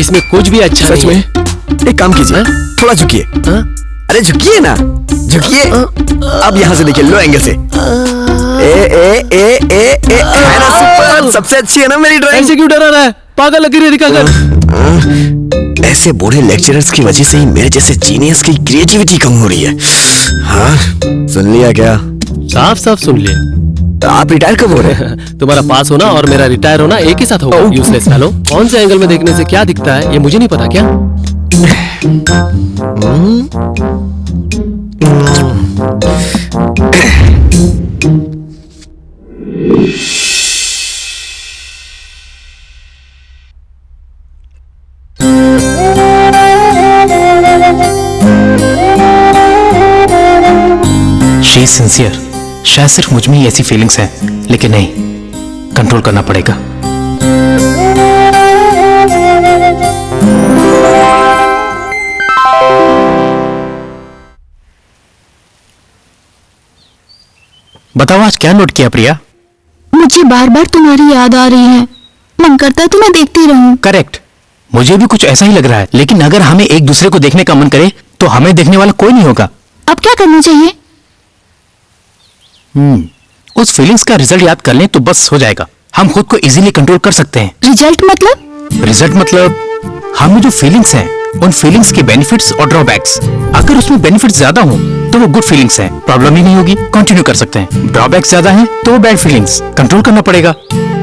इसमें कुछ भी अच्छा सच नहीं में? एक काम कीजिए, थोड़ा झुकिए। अरे झुकिए ना, झुकिए। अब यहाँ से देखिए, लो एंगल से। है ना सुपर? सबसे अच्छी है ना मेरी ड्राइंग? ऐसे क्यों डरा रहा है? पागल लगी रही दिखाकर। ऐसे बूढ़े लेक्चरर्स की वजह से ही मेरे जैसे जीनियस की क्रिएटिविटी कम हो रही है। हाँ, सुन लिया क्या? साफ साफ सुन लिया। तो आप रिटायर कब हो रहे हैं? तुम्हारा पास होना और मेरा रिटायर होना एक ही साथ होगा। Useless fellow. कौन से एंगल में देखने से क्या दिखता है ये मुझे नहीं पता क्या? She is sincere. शायद सिर्फ मुझ में ही ऐसी फीलिंग्स हैं, लेकिन नहीं, कंट्रोल करना पड़ेगा। बताओ आज क्या नोट किया प्रिया? मुझे बार बार तुम्हारी याद आ रही है, मन करता है तुम्हें देखती रहूं। करेक्ट, मुझे भी कुछ ऐसा ही लग रहा है। लेकिन अगर हमें एक दूसरे को देखने का मन करे तो हमें देखने वाला कोई नहीं होगा। अब क्या करना चाहिए? उस फीलिंग्स का रिजल्ट याद कर लें तो बस हो जाएगा। हम खुद को इजीली कंट्रोल कर सकते हैं। रिजल्ट मतलब? रिजल्ट मतलब हमें जो फीलिंग्स हैं उन फीलिंग्स के बेनिफिट्स और ड्रॉबैक्स। अगर उसमें बेनिफिट्स ज्यादा हो तो वो गुड फीलिंग्स हैं, प्रॉब्लम ही नहीं होगी, कंटिन्यू कर सकते हैं। ड्रॉबैक्स ज्यादा हैं तो वो बैड फीलिंग्स, कंट्रोल करना पड़ेगा।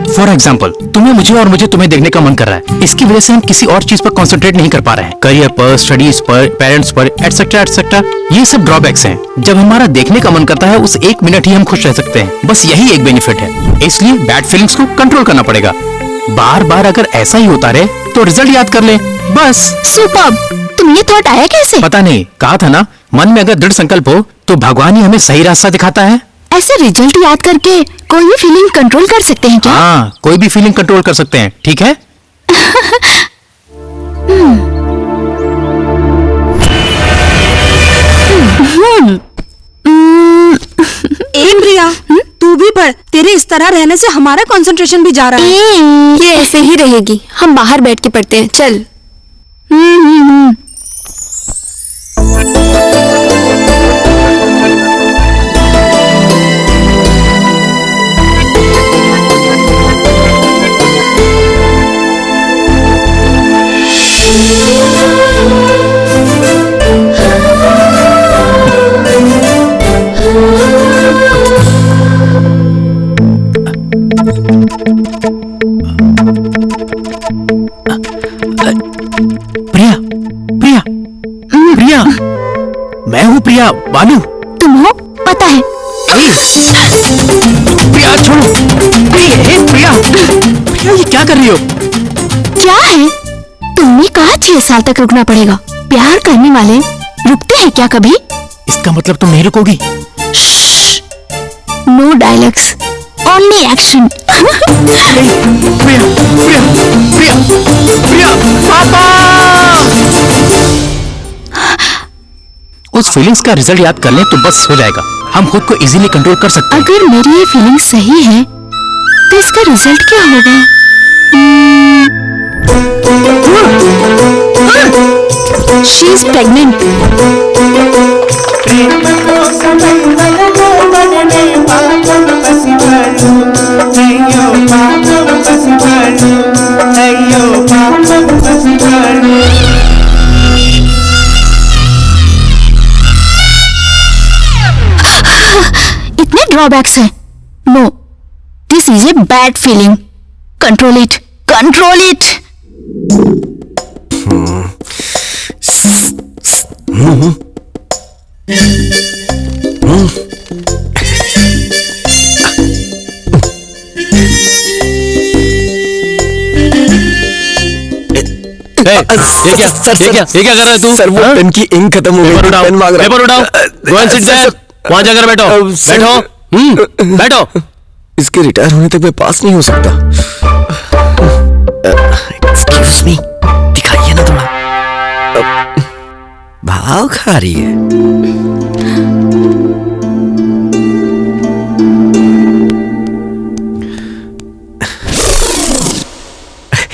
फॉर एग्जाम्पल, तुम्हें मुझे और मुझे तुम्हें देखने का मन कर रहा है, इसकी वजह से हम किसी और चीज पर कॉन्सेंट्रेट नहीं कर पा रहे हैं, करियर पर, स्टडीज पर, पेरेंट्स पर, एटसेट्रा एटसेट्रा। ये सब ड्रॉबैक्स हैं। जब हमारा देखने का मन करता है उस 1 मिनट ही हम खुश रह सकते हैं, बस यही एक बेनिफिट है। इसलिए बैड फीलिंग्स को कंट्रोल करना पड़ेगा। बार बार अगर ऐसा ही होता रहे तो रिजल्ट याद कर ले, बस। सुपर्ब! तुम ये थॉट आया कैसे? पता नहीं, कहा था ना, मन में अगर दृढ़ संकल्प हो तो भगवान ही हमें सही रास्ता दिखाता है। ऐसे रिजल्ट याद करके कोई भी फीलिंग कंट्रोल कर सकते हैं क्या? हाँ, कोई भी फीलिंग कंट्रोल कर सकते हैं, ठीक है? प्रिया, तू भी पढ़। तेरे इस तरह रहने से हमारा कंसंट्रेशन भी जा रहा है। ये ऐसे ही रहेगी, हम बाहर बैठ के पढ़ते हैं। चल। प्रिया, प्रिया, प्रिया, बालू, तुम हो, पता है। प्रिया छोड़ो। प्रिया, प्रिया ये क्या कर रही हो? क्या है? तुमने कहा 6 साल तक रुकना पड़ेगा। प्यार करने वाले रुकते हैं क्या कभी? इसका मतलब तुम नहीं रुकोगी? No dialogues, only action. Priya, Priya, Priya, Priya, पापा! उस फीलिंग्स का रिजल्ट याद कर लें तो बस हो जाएगा। हम खुद को इजीली कंट्रोल कर सकते हैं। अगर मेरी ये फीलिंग सही है तो इसका रिजल्ट क्या होगा? She is pregnant. इतने ड्रॉबैक्स हैं। No, this is a bad feeling. Control it, control it. ये क्या कर रहा है तू? सर वो पेन की इंक खत्म हो गई। पेन मांग रहा है। पेपर उठाओ। Go and sit there. वहां जाकर बैठो। बैठो। बैठो। इसके रिटायर होने तक मैं पास नहीं हो सकता। एक्सक्यूज मी, दिखाइए ना थोड़ा। भाव खा रही है।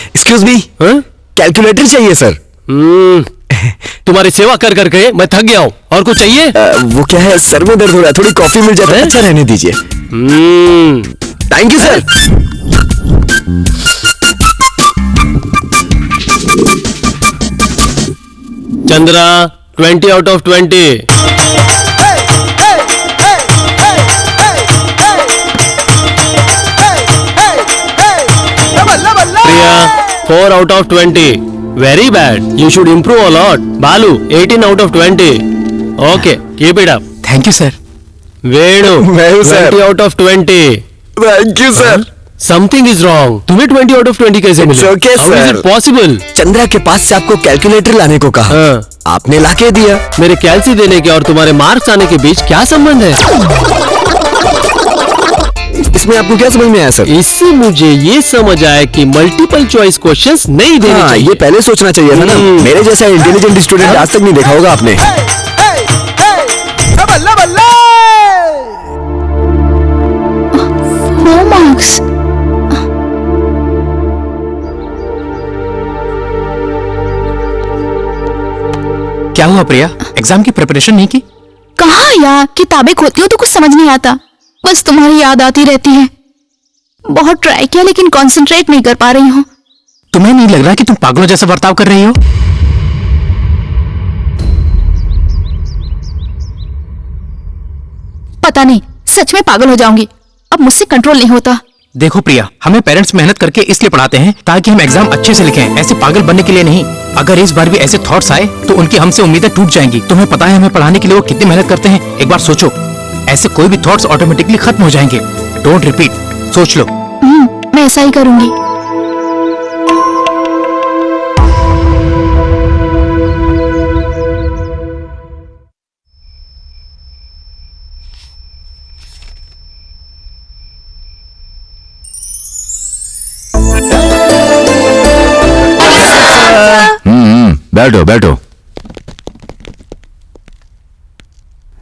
एक्सक्यूज मी, कैलकुलेटर चाहिए सर। तुम्हारी सेवा कर करके मैं थक गया हूँ। और कुछ चाहिए? वो क्या है, सर में दर्द हो रहा है, थोड़ी कॉफी मिल जाए तो अच्छा रहने दीजिए। Thank you sir. Chandra, 20 out of 20। Priya, 4 out of 20। Very bad. You should improve a lot. Balu, 18 out of 20. Okay, keep it up. Thank you sir. Venu, मैं हूँ sir. 20 out of 20. Thank you sir. Something is wrong. तुम्हें 20 out of 20 कैसे मिला? It's okay, How is sir. it possible? Chandra के पास से आपको कैलकुलेटर लाने को कहा। हाँ। आपने लाके दिया। मेरे कैल्सी देने के और तुम्हारे मार्क्स आने के बीच क्या संबंध है? इसमें आपको क्या समझ में आया सर? इससे मुझे ये समझ आया कि मल्टीपल चॉइस क्वेश्चंस नहीं देने हाँ, चाहिए। ये पहले सोचना चाहिए था ना। मेरे जैसा इंटेलिजेंट स्टूडेंट आज तक नहीं देखा होगा आपने। 4 marks। क्या हुआ प्रिया? एग्जाम की प्रिपरेशन नहीं की? कहाँ यार, किताबें खोलती हो तो कुछ समझ नहीं आता। बस तुम्हारी याद आती रहती है। बहुत ट्राई किया लेकिन कंसंट्रेट नहीं कर पा रही हूँ। तुम्हें नहीं लग रहा कि तुम पागलों जैसा बर्ताव कर रही हो? पता नहीं, सच में पागल हो जाऊंगी। अब मुझसे कंट्रोल नहीं होता। देखो प्रिया, हमें पेरेंट्स मेहनत करके इसलिए पढ़ाते हैं ताकि हम एग्जाम अच्छे से लिखें, ऐसे पागल बनने के लिए नहीं। अगर इस बार भी ऐसे थॉट्स आए तो उनकी हमसे उम्मीदें टूट जाएंगी। तुम्हें पता है हमें पढ़ाने के लिए वो कितनी मेहनत करते हैं? एक बार सोचो, ऐसे कोई भी थॉट्स ऑटोमेटिकली खत्म हो जाएंगे। डोंट रिपीट, सोच लो। मैं ऐसा ही करूंगी। बैठो बैठो।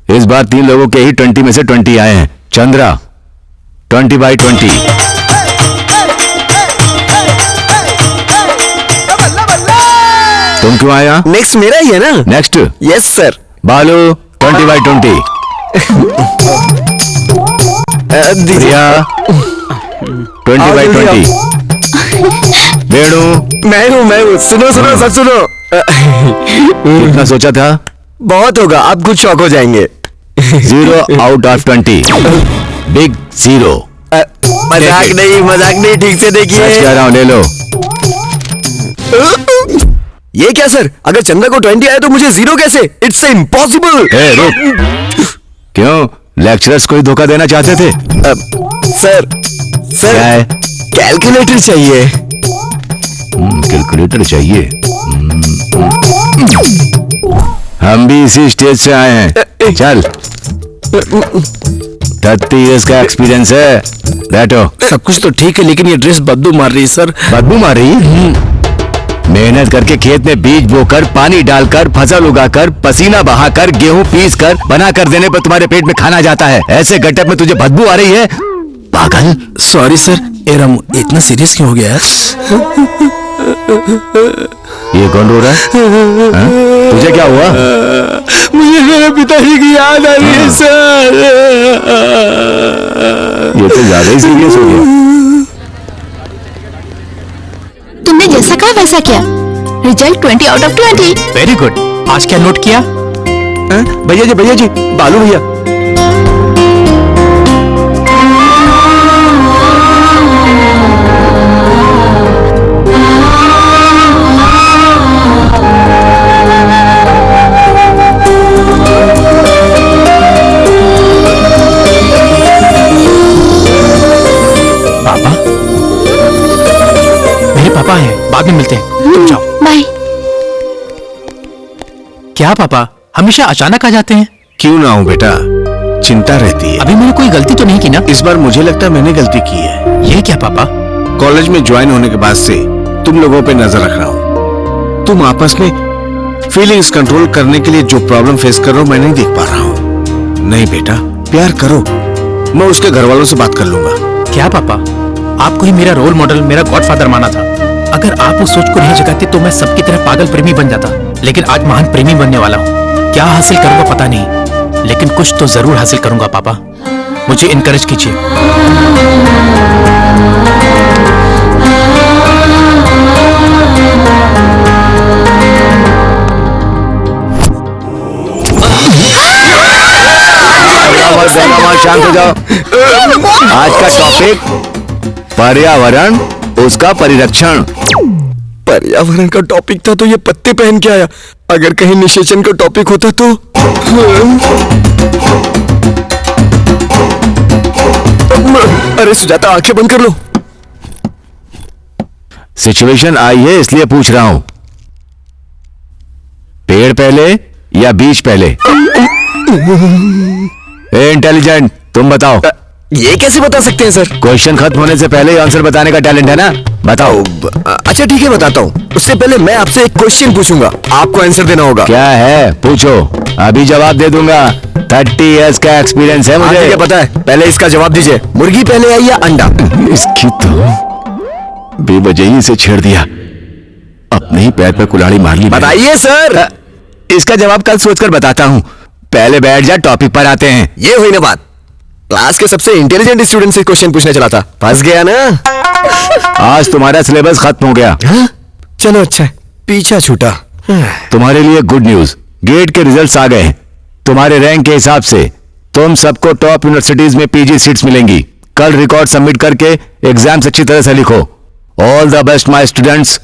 इस बार 3 लोगों के ही 20 में से 20 आए हैं। चंद्रा, 20/20। तुम क्यों आया? नेक्स्ट मेरा ही है ना? नेक्स्ट। Yes sir. बालू, 20/20। प्रिया, 20/20। वेणु, मैं हूँ। सुनो सब सुनो। कितना सोचा था? बहुत होगा, आप खुद शॉक हो जाएंगे। 0 out of 20। बिग 0। मजाक नहीं, ठीक से देखिए। सच कह रहा हूँ, ले लो। ये क्या सर, अगर चंदा को 20 आया तो मुझे 0 कैसे? It's impossible. क्यों लेक्चरर्स को ही धोखा देना चाहते थे? सर क्या है? कैलकुलेटर चाहिए। कैलकुलेटर चाहिए? हम भी इसी स्टेज से आए हैं। चल 30 इयर्स का एक्सपीरियंस है, बैठो। सब कुछ तो ठीक है, लेकिन ये ड्रेस बदबू मार रही है सर। बदबू मार रही? मेहनत करके खेत में बीज बोकर, पानी डालकर, फसल उगाकर, पसीना बहाकर, गेहूं पीस कर बना कर देने पर तुम्हारे पेट में खाना जाता है। ऐसे गट्टप में तुझे बदबू आ रही है? पागल। सॉरी सर, एरम इतना सीरियस क्यों हो गया? ये कौन रो रहा है? तुझे क्या हुआ? मुझे मेरे पिताजी की याद आ रही है सर। ये तो ज्यादा ही सीरियस हो गया। तुमने जैसा कहा वैसा किया। Result 20 out of 20। Very good. आज क्या नोट किया? भैया जी, बालू भैया। पापा हैं, बाद में मिलते हैं। तुम जाओ। बाय। क्या पापा हमेशा अचानक आ जाते हैं? क्यों ना हूँ बेटा, चिंता रहती है। अभी मैंने कोई गलती तो नहीं की ना? इस बार मुझे लगता है मैंने गलती की है। ये क्या पापा? कॉलेज में ज्वाइन होने के बाद से तुम लोगों पे नजर रख रहा हूँ। तुम आपस में फीलिंग्स कंट्रोल करने के लिए जो प्रॉब्लम फेस कर रहे हो मैं नहीं देख पा रहा हूँ। नहीं बेटा, प्यार करो। मैं उसके घर वालों से बात कर लूंगा। क्या पापा, आपको ही मेरा रोल मॉडल, मेरा गॉडफादर माना था। अगर आप उस सोच को नहीं जगाते तो मैं सबकी तरह पागल प्रेमी बन जाता। लेकिन आज महान प्रेमी बनने वाला हूँ। क्या हासिल करूंगा पता नहीं, लेकिन कुछ तो जरूर हासिल करूंगा। पापा मुझे इनकरेज कीजिए। शांत हो जाओ। आज का टॉपिक पर्यावरण, उसका परिरक्षण। पर्यावरण का टॉपिक था तो ये पत्ते पहन के आया। अगर कहीं निषेचन का टॉपिक होता तो। अरे सुजाता, आंखें बंद कर लो। सिचुएशन आई है इसलिए पूछ रहा हूं। पेड़ पहले या बीज पहले? इंटेलिजेंट, तुम बताओ। ये कैसे बता सकते हैं सर? क्वेश्चन खत्म होने से पहले ही आंसर बताने का टैलेंट है ना? बताओ। अच्छा ठीक है, बताता हूँ। उससे पहले मैं आपसे एक क्वेश्चन पूछूंगा, आपको आंसर देना होगा। क्या है? पूछो, अभी जवाब दे दूंगा। 30 इयर्स का एक्सपीरियंस है मुझे। क्या पता है? पहले इसका जवाब दीजिए। मुर्गी पहले आई या अंडा? इसकी तो बेवजही से छेड़ दिया, अपने ही पैर पे कुल्हाड़ी मार ली। बताइए सर। इसका जवाब कल सोचकर बताता हूँ। पहले बैठ जा, टॉपिक पर आते हैं। ये हुई ना बात। क्लास के सबसे इंटेलिजेंट स्टूडेंट से क्वेश्चन पूछने चला था, फंस गया ना। आज तुम्हारा सिलेबस खत्म हो गया। चलो अच्छा, पीछा छूटा। तुम्हारे लिए गुड न्यूज, गेट के रिजल्ट्स आ गए। तुम्हारे रैंक के हिसाब से तुम सबको टॉप यूनिवर्सिटीज में पीजी सीट्स मिलेंगी। कल रिकॉर्ड सबमिट करके एग्जाम्स अच्छी तरह से लिखो। All the best my students.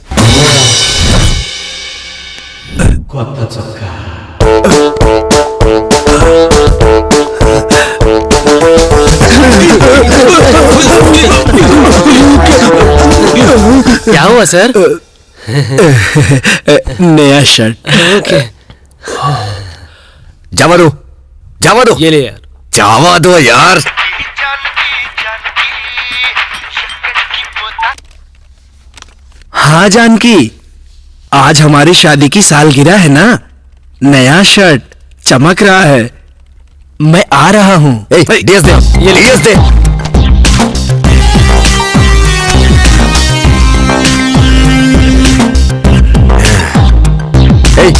क्या हुआ सर? नया शर्ट। ओके, जावा दो, जावा दो। ये ले यार। जावा दो यार। हाँ जानकी, आज हमारी शादी की सालगिरह है ना। नया शर्ट चमक रहा है। मैं आ रहा हूँ। डीएस दे, ये डीएस दे।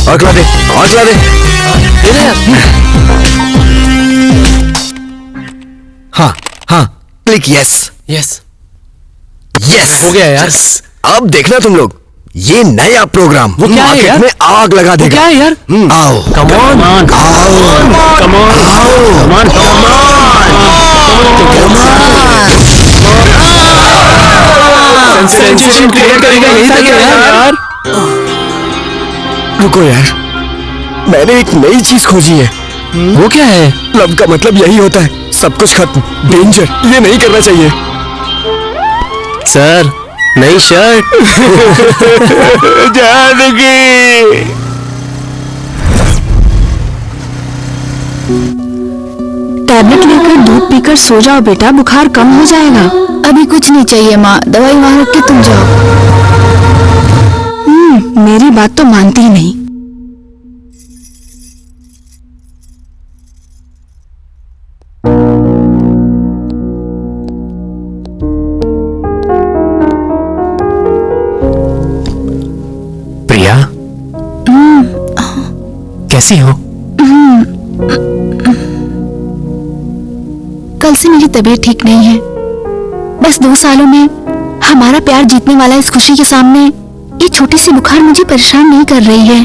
और खिला दे, और खिला दे। हाँ हाँ, क्लिक यस। यस, यस हो गया यार। yes। अब देखना तुम लोग, ये नया प्रोग्राम वो क्या है मार्केट यार? में आग लगा देगा। क्या है यार? आओ, come on, come on, sensation create करेगा, यही था क्या यार? रुको यार, मैंने एक नई चीज खोजी है। वो क्या है? लव का मतलब यही होता है, सब कुछ खत्म, डेंजर, ये नहीं करना चाहिए। सर, नई शर्ट। जानकी, टैबलेट लेकर दूध पीकर सो जाओ बेटा, बुखार कम हो जाएगा। अभी कुछ नहीं चाहिए माँ, दवाई वहाँ रख के तुम जाओ। मेरी बात तो मानती ही नहीं। प्रिया, कैसी हो? कल से मेरी तबीयत ठीक नहीं है। बस 2 सालों में हमारा प्यार जीतने वाला इस खुशी के सामने ये छोटी सी बुखार मुझे परेशान नहीं कर रही है।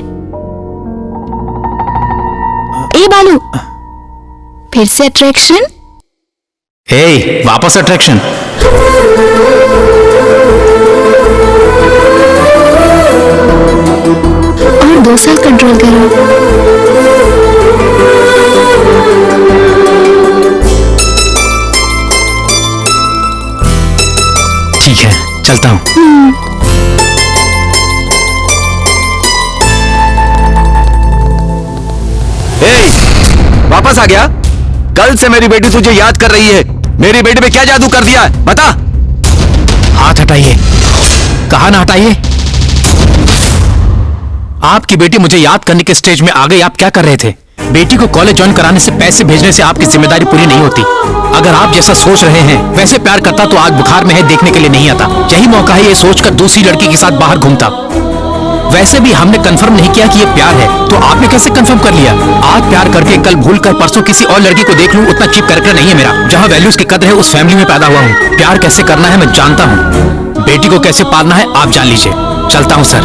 ए बालू, फिर से अट्रैक्शन? हे, वापस अट्रैक्शन? और 2 साल कंट्रोल करो। ठीक है, चलता हूँ। वापस आ गया? कल से मेरी बेटी तुझे याद कर रही है। मेरी बेटी पे क्या जादू कर दिया है, बता। हाथ हटाइए। कहा ना हटाइए। आपकी बेटी मुझे याद करने के स्टेज में आ गई। आप क्या कर रहे थे? बेटी को कॉलेज ज्वाइन कराने से, पैसे भेजने से आपकी जिम्मेदारी पूरी नहीं होती। अगर आप जैसा सोच रहे हैं वैसे प्यार करता तो आज बुखार में है, देखने के लिए नहीं आता। यही मौका है ये सोचकर दूसरी लड़की के साथ बाहर घूमता। वैसे भी हमने कंफर्म नहीं किया कि ये प्यार है, तो आपने कैसे कंफर्म कर लिया? आज प्यार करके कल भूल कर परसों किसी और लड़की को देख लूं, उतना चीप कैरेक्टर नहीं है मेरा। जहां वैल्यूज की कदर है उस फैमिली में पैदा हुआ हूं। प्यार कैसे करना है मैं जानता हूं। बेटी को कैसे पालना है आप जान लीजिए। चलता हूं सर।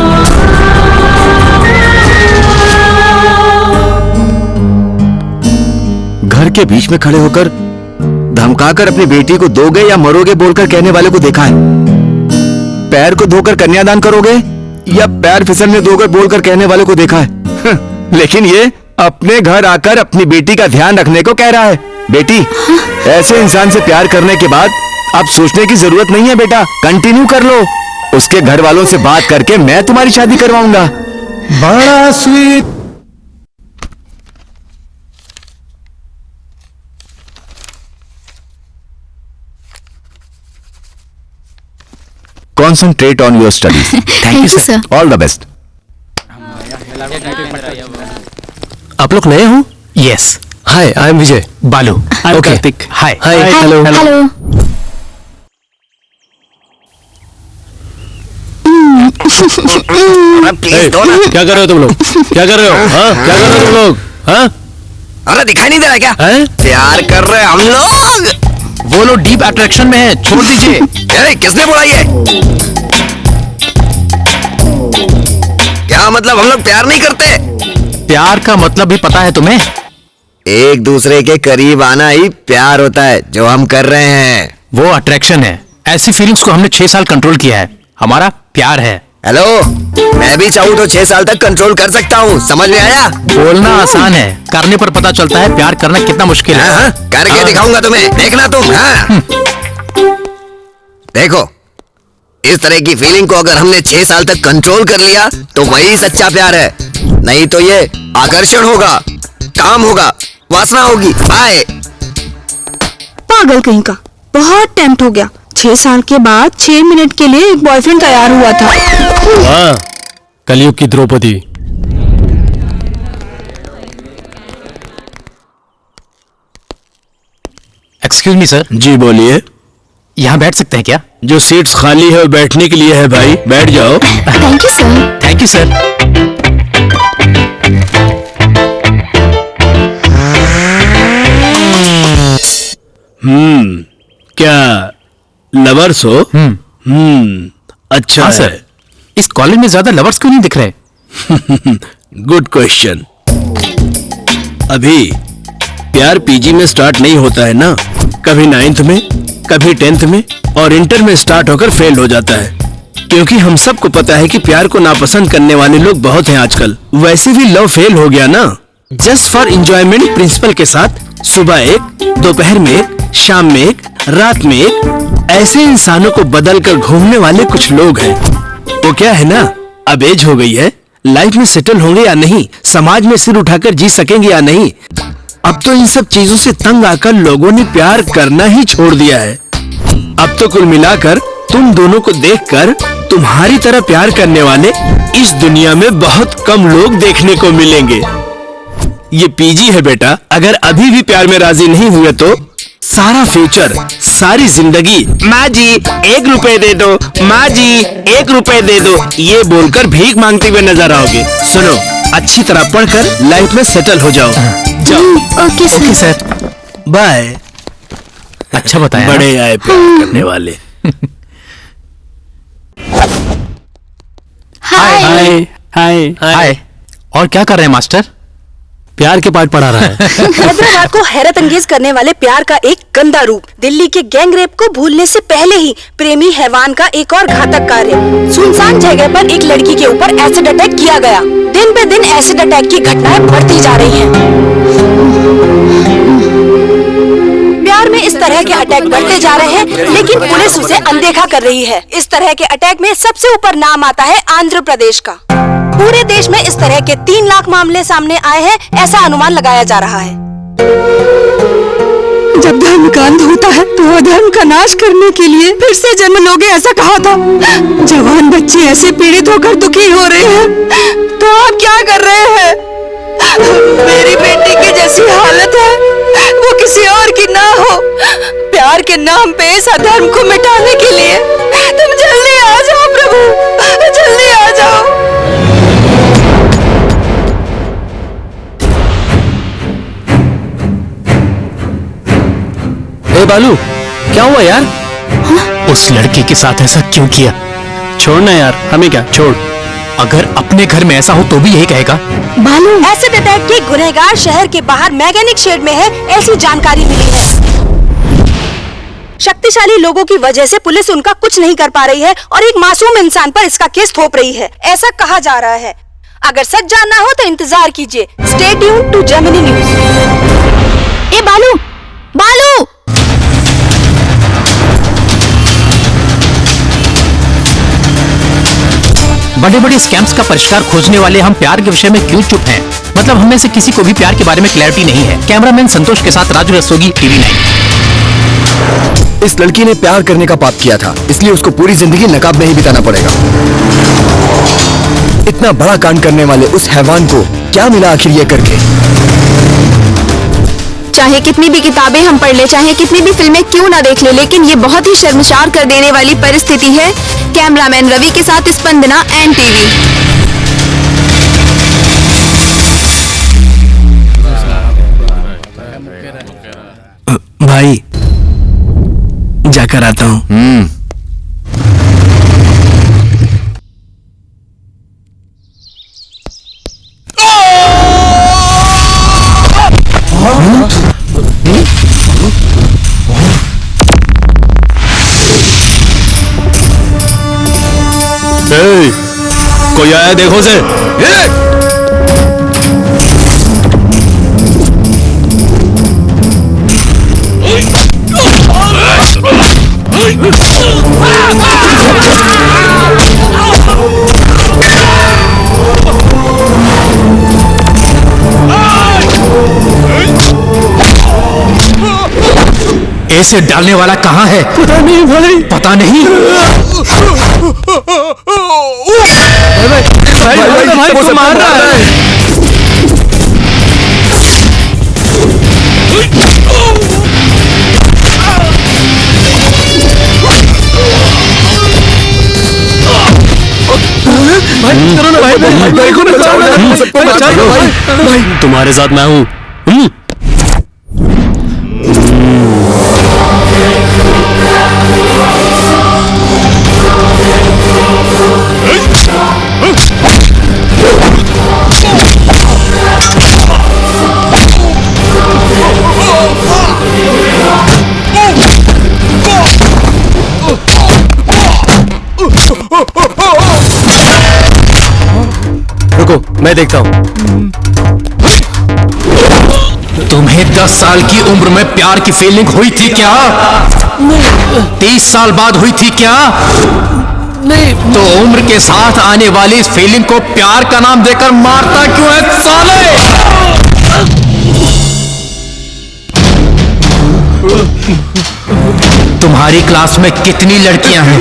घर के बीच में खड़े होकर धमकाकर अपनी बेटी को दोगे या मरोगे बोलकर कहने वाले को देखा है। पैर को धोकर कन्यादान करोगे या पैर फिसलने दोगे बोलकर कहने वाले को देखा है। लेकिन ये अपने घर आकर अपनी बेटी का ध्यान रखने को कह रहा है। बेटी, ऐसे इंसान से प्यार करने के बाद अब सोचने की जरूरत नहीं है बेटा, कंटिन्यू कर लो। उसके घर वालों से बात करके मैं तुम्हारी शादी करवाऊंगा। बड़ा sweet. Concentrate on your studies. Thank you, sir. All the best. आप लोग नए हो? यस। हाय, आई एम विजय। बालू। I'm Okay. Kartik. Hi. Hi, hello. Hello. Please दो ना। क्या कर रहे हो तुम लोग? क्या कर रहे हो? हाँ, क्या कर रहे हो तुम लोग? हाँ? अरे दिखाई नहीं दे रहा क्या? हैं? प्यार कर रहे हम लोग। वो लोग डीप अट्रैक्शन में है, छोड़ दीजिए। अरे किसने बोला ये? क्या मतलब हम लोग प्यार नहीं करते? प्यार का मतलब भी पता है तुम्हें? एक दूसरे के करीब आना ही प्यार होता है, जो हम कर रहे हैं। वो अट्रैक्शन है। ऐसी फीलिंग्स को हमने 6 साल कंट्रोल किया है। हमारा प्यार है। हेलो, मैं भी चाहूँ तो 6 साल तक कंट्रोल कर सकता हूँ, समझ में आया? बोलना आसान है, करने पर पता चलता है प्यार करना कितना मुश्किल है। हाँ, करके दिखाऊंगा तुम्हें, देखना तुम। हाँ। देखो, इस तरह की फीलिंग को अगर हमने 6 साल तक कंट्रोल कर लिया तो वही सच्चा प्यार है। नहीं तो ये आकर्षण होगा, काम होगा, वासना होगी। बाय। पागल कहीं का, बहुत टेम्प्ट हो गया। 6 साल के बाद 6 मिनट के लिए एक बॉयफ्रेंड तैयार हुआ था। हाँ, कलयुग की द्रौपदी। Excuse me sir. जी बोलिए। यहाँ बैठ सकते हैं क्या? जो सीट्स खाली है वो बैठने के लिए है भाई, बैठ जाओ। Thank you sir. Thank you sir. क्या लवर्स हो? अच्छा हाँ है। सर। इस कॉलेज में ज्यादा लवर्स क्यों नहीं दिख रहे? Good question. अभी प्यार पीजी में स्टार्ट नहीं होता है ना, कभी 9th में, कभी 10th में और इंटर में स्टार्ट होकर फेल हो जाता है। क्योंकि हम सबको पता है कि प्यार को नापसंद करने वाले लोग बहुत हैं आजकल। वैसे भी लव फेल हो गया ना। जस्ट फॉर एंजॉयमेंट प्रिंसिपल के साथ सुबह एक, दोपहर में एक, शाम में एक, रात में एक, ऐसे इंसानों को बदल कर घूमने वाले कुछ लोग हैं। वो क्या है ना, अब एज हो गई है, लाइफ में सेटल होंगे या नहीं, समाज में सिर उठाकर जी सकेंगे या नहीं। अब तो इन सब चीजों से तंग आकर लोगों ने प्यार करना ही छोड़ दिया है। अब तो कुल मिलाकर तुम दोनों को देखकर तुम्हारी तरह प्यार करने वाले इस दुनिया में बहुत कम लोग देखने को मिलेंगे। ये पीजी है बेटा, अगर अभी भी प्यार में राजी नहीं हुए तो सारा फ्यूचर, सारी जिंदगी माँ जी 1 रुपए दे दो, माँ जी 1 रुपए दे दो, ये बोलकर भीख मांगते हुए नजर आओगे। सुनो, अच्छी तरह पढ़कर लाइफ में सेटल हो जाओ। जाओ। Okay sir, bye. अच्छा बताया। बड़े आए प्यार करने वाले। हाय हाय हाय। और क्या कर रहे हैं मास्टर? प्यार के पाठ पढ़ा रहा है। हैदराबाद को हैरत अंगेज करने वाले प्यार का एक गंदा रूप। दिल्ली के गैंग रेप को भूलने से पहले ही प्रेमी हैवान का एक और घातक कार्य। सुनसान जगह पर एक लड़की के ऊपर एसिड अटैक किया गया। दिन पे दिन एसिड अटैक की घटनाएं बढ़ती जा रही हैं। प्यार में इस तरह के अटैक बढ़ते जा रहे हैं, लेकिन पुलिस उसे अनदेखा कर रही है। इस तरह के अटैक में सबसे ऊपर नाम आता है आंध्र प्रदेश का। पूरे देश में इस तरह के 3 लाख मामले सामने आए हैं, ऐसा अनुमान लगाया जा रहा है। जब धर्म का अंत होता है तो अधर्म का नाश करने के लिए फिर से जन्म लोगे, ऐसा कहा था। जवान बच्चे ऐसे पीड़ित होकर दुखी हो रहे हैं, तो आप क्या कर रहे हैं? मेरी बेटी की जैसी हालत है वो किसी और की ना हो। प्यार के नाम पे इस अधर्म को मिटाने के लिए तुम जल्दी आ जाओ प्रभु, जल्दी आ जाओ। ए बालू, क्या हुआ यार? उस लड़की के साथ ऐसा क्यों किया? छोड़ना यार, हमें क्या, छोड़। अगर अपने घर में ऐसा हो तो भी यही कहेगा। बालू, एसिड अटैक के गुनहगार शहर के बाहर मैकेनिक शेड में है, ऐसी जानकारी मिली है। शक्तिशाली लोगों की वजह से पुलिस उनका कुछ नहीं कर पा रही है और एक मासूम इंसान पर इसका केस थोप रही है, ऐसा कहा जा रहा है। अगर सच जानना हो तो इंतजार कीजिए। Stay tuned to Gemini news. ए बालू, बालू, बड़े बड़े स्कैम्स का परिष्कार खोजने वाले हम प्यार के विषय में क्यों चुप हैं? मतलब हम में से किसी को भी प्यार के बारे में क्लैरिटी नहीं है। कैमरामैन संतोष के साथ राजू रस्तोगी, TV 9। इस लड़की ने प्यार करने का पाप किया था, इसलिए उसको पूरी जिंदगी नकाब में ही बिताना पड़ेगा। इतना बड़ा कांड करने वाले उस हैवान को क्या मिला आखिर ये करके? चाहे कितनी भी किताबें हम पढ़ ले, चाहे कितनी भी फिल्में क्यों ना देख ले, लेकिन ये बहुत ही शर्मसार कर देने वाली परिस्थिति है। कैमरामैन रवि के साथ स्पंदना NTV। भाई जाकर आता हूँ। कोई आया देखो से। एसिड डालने वाला कहाँ है? पता नहीं भाई, पता नहीं। भाई वो मार रहा है। भाई तुम्हारे साथ मैं हूँ। रुको, मैं देखता हूँ। तुम्हें 10 साल की उम्र में प्यार की फीलिंग हुई थी क्या? 30 साल बाद हुई थी क्या? नहीं। तो उम्र के साथ आने वाली इस फीलिंग को प्यार का नाम देकर मारता क्यों है साले? तुम्हारी क्लास में कितनी लड़कियां हैं?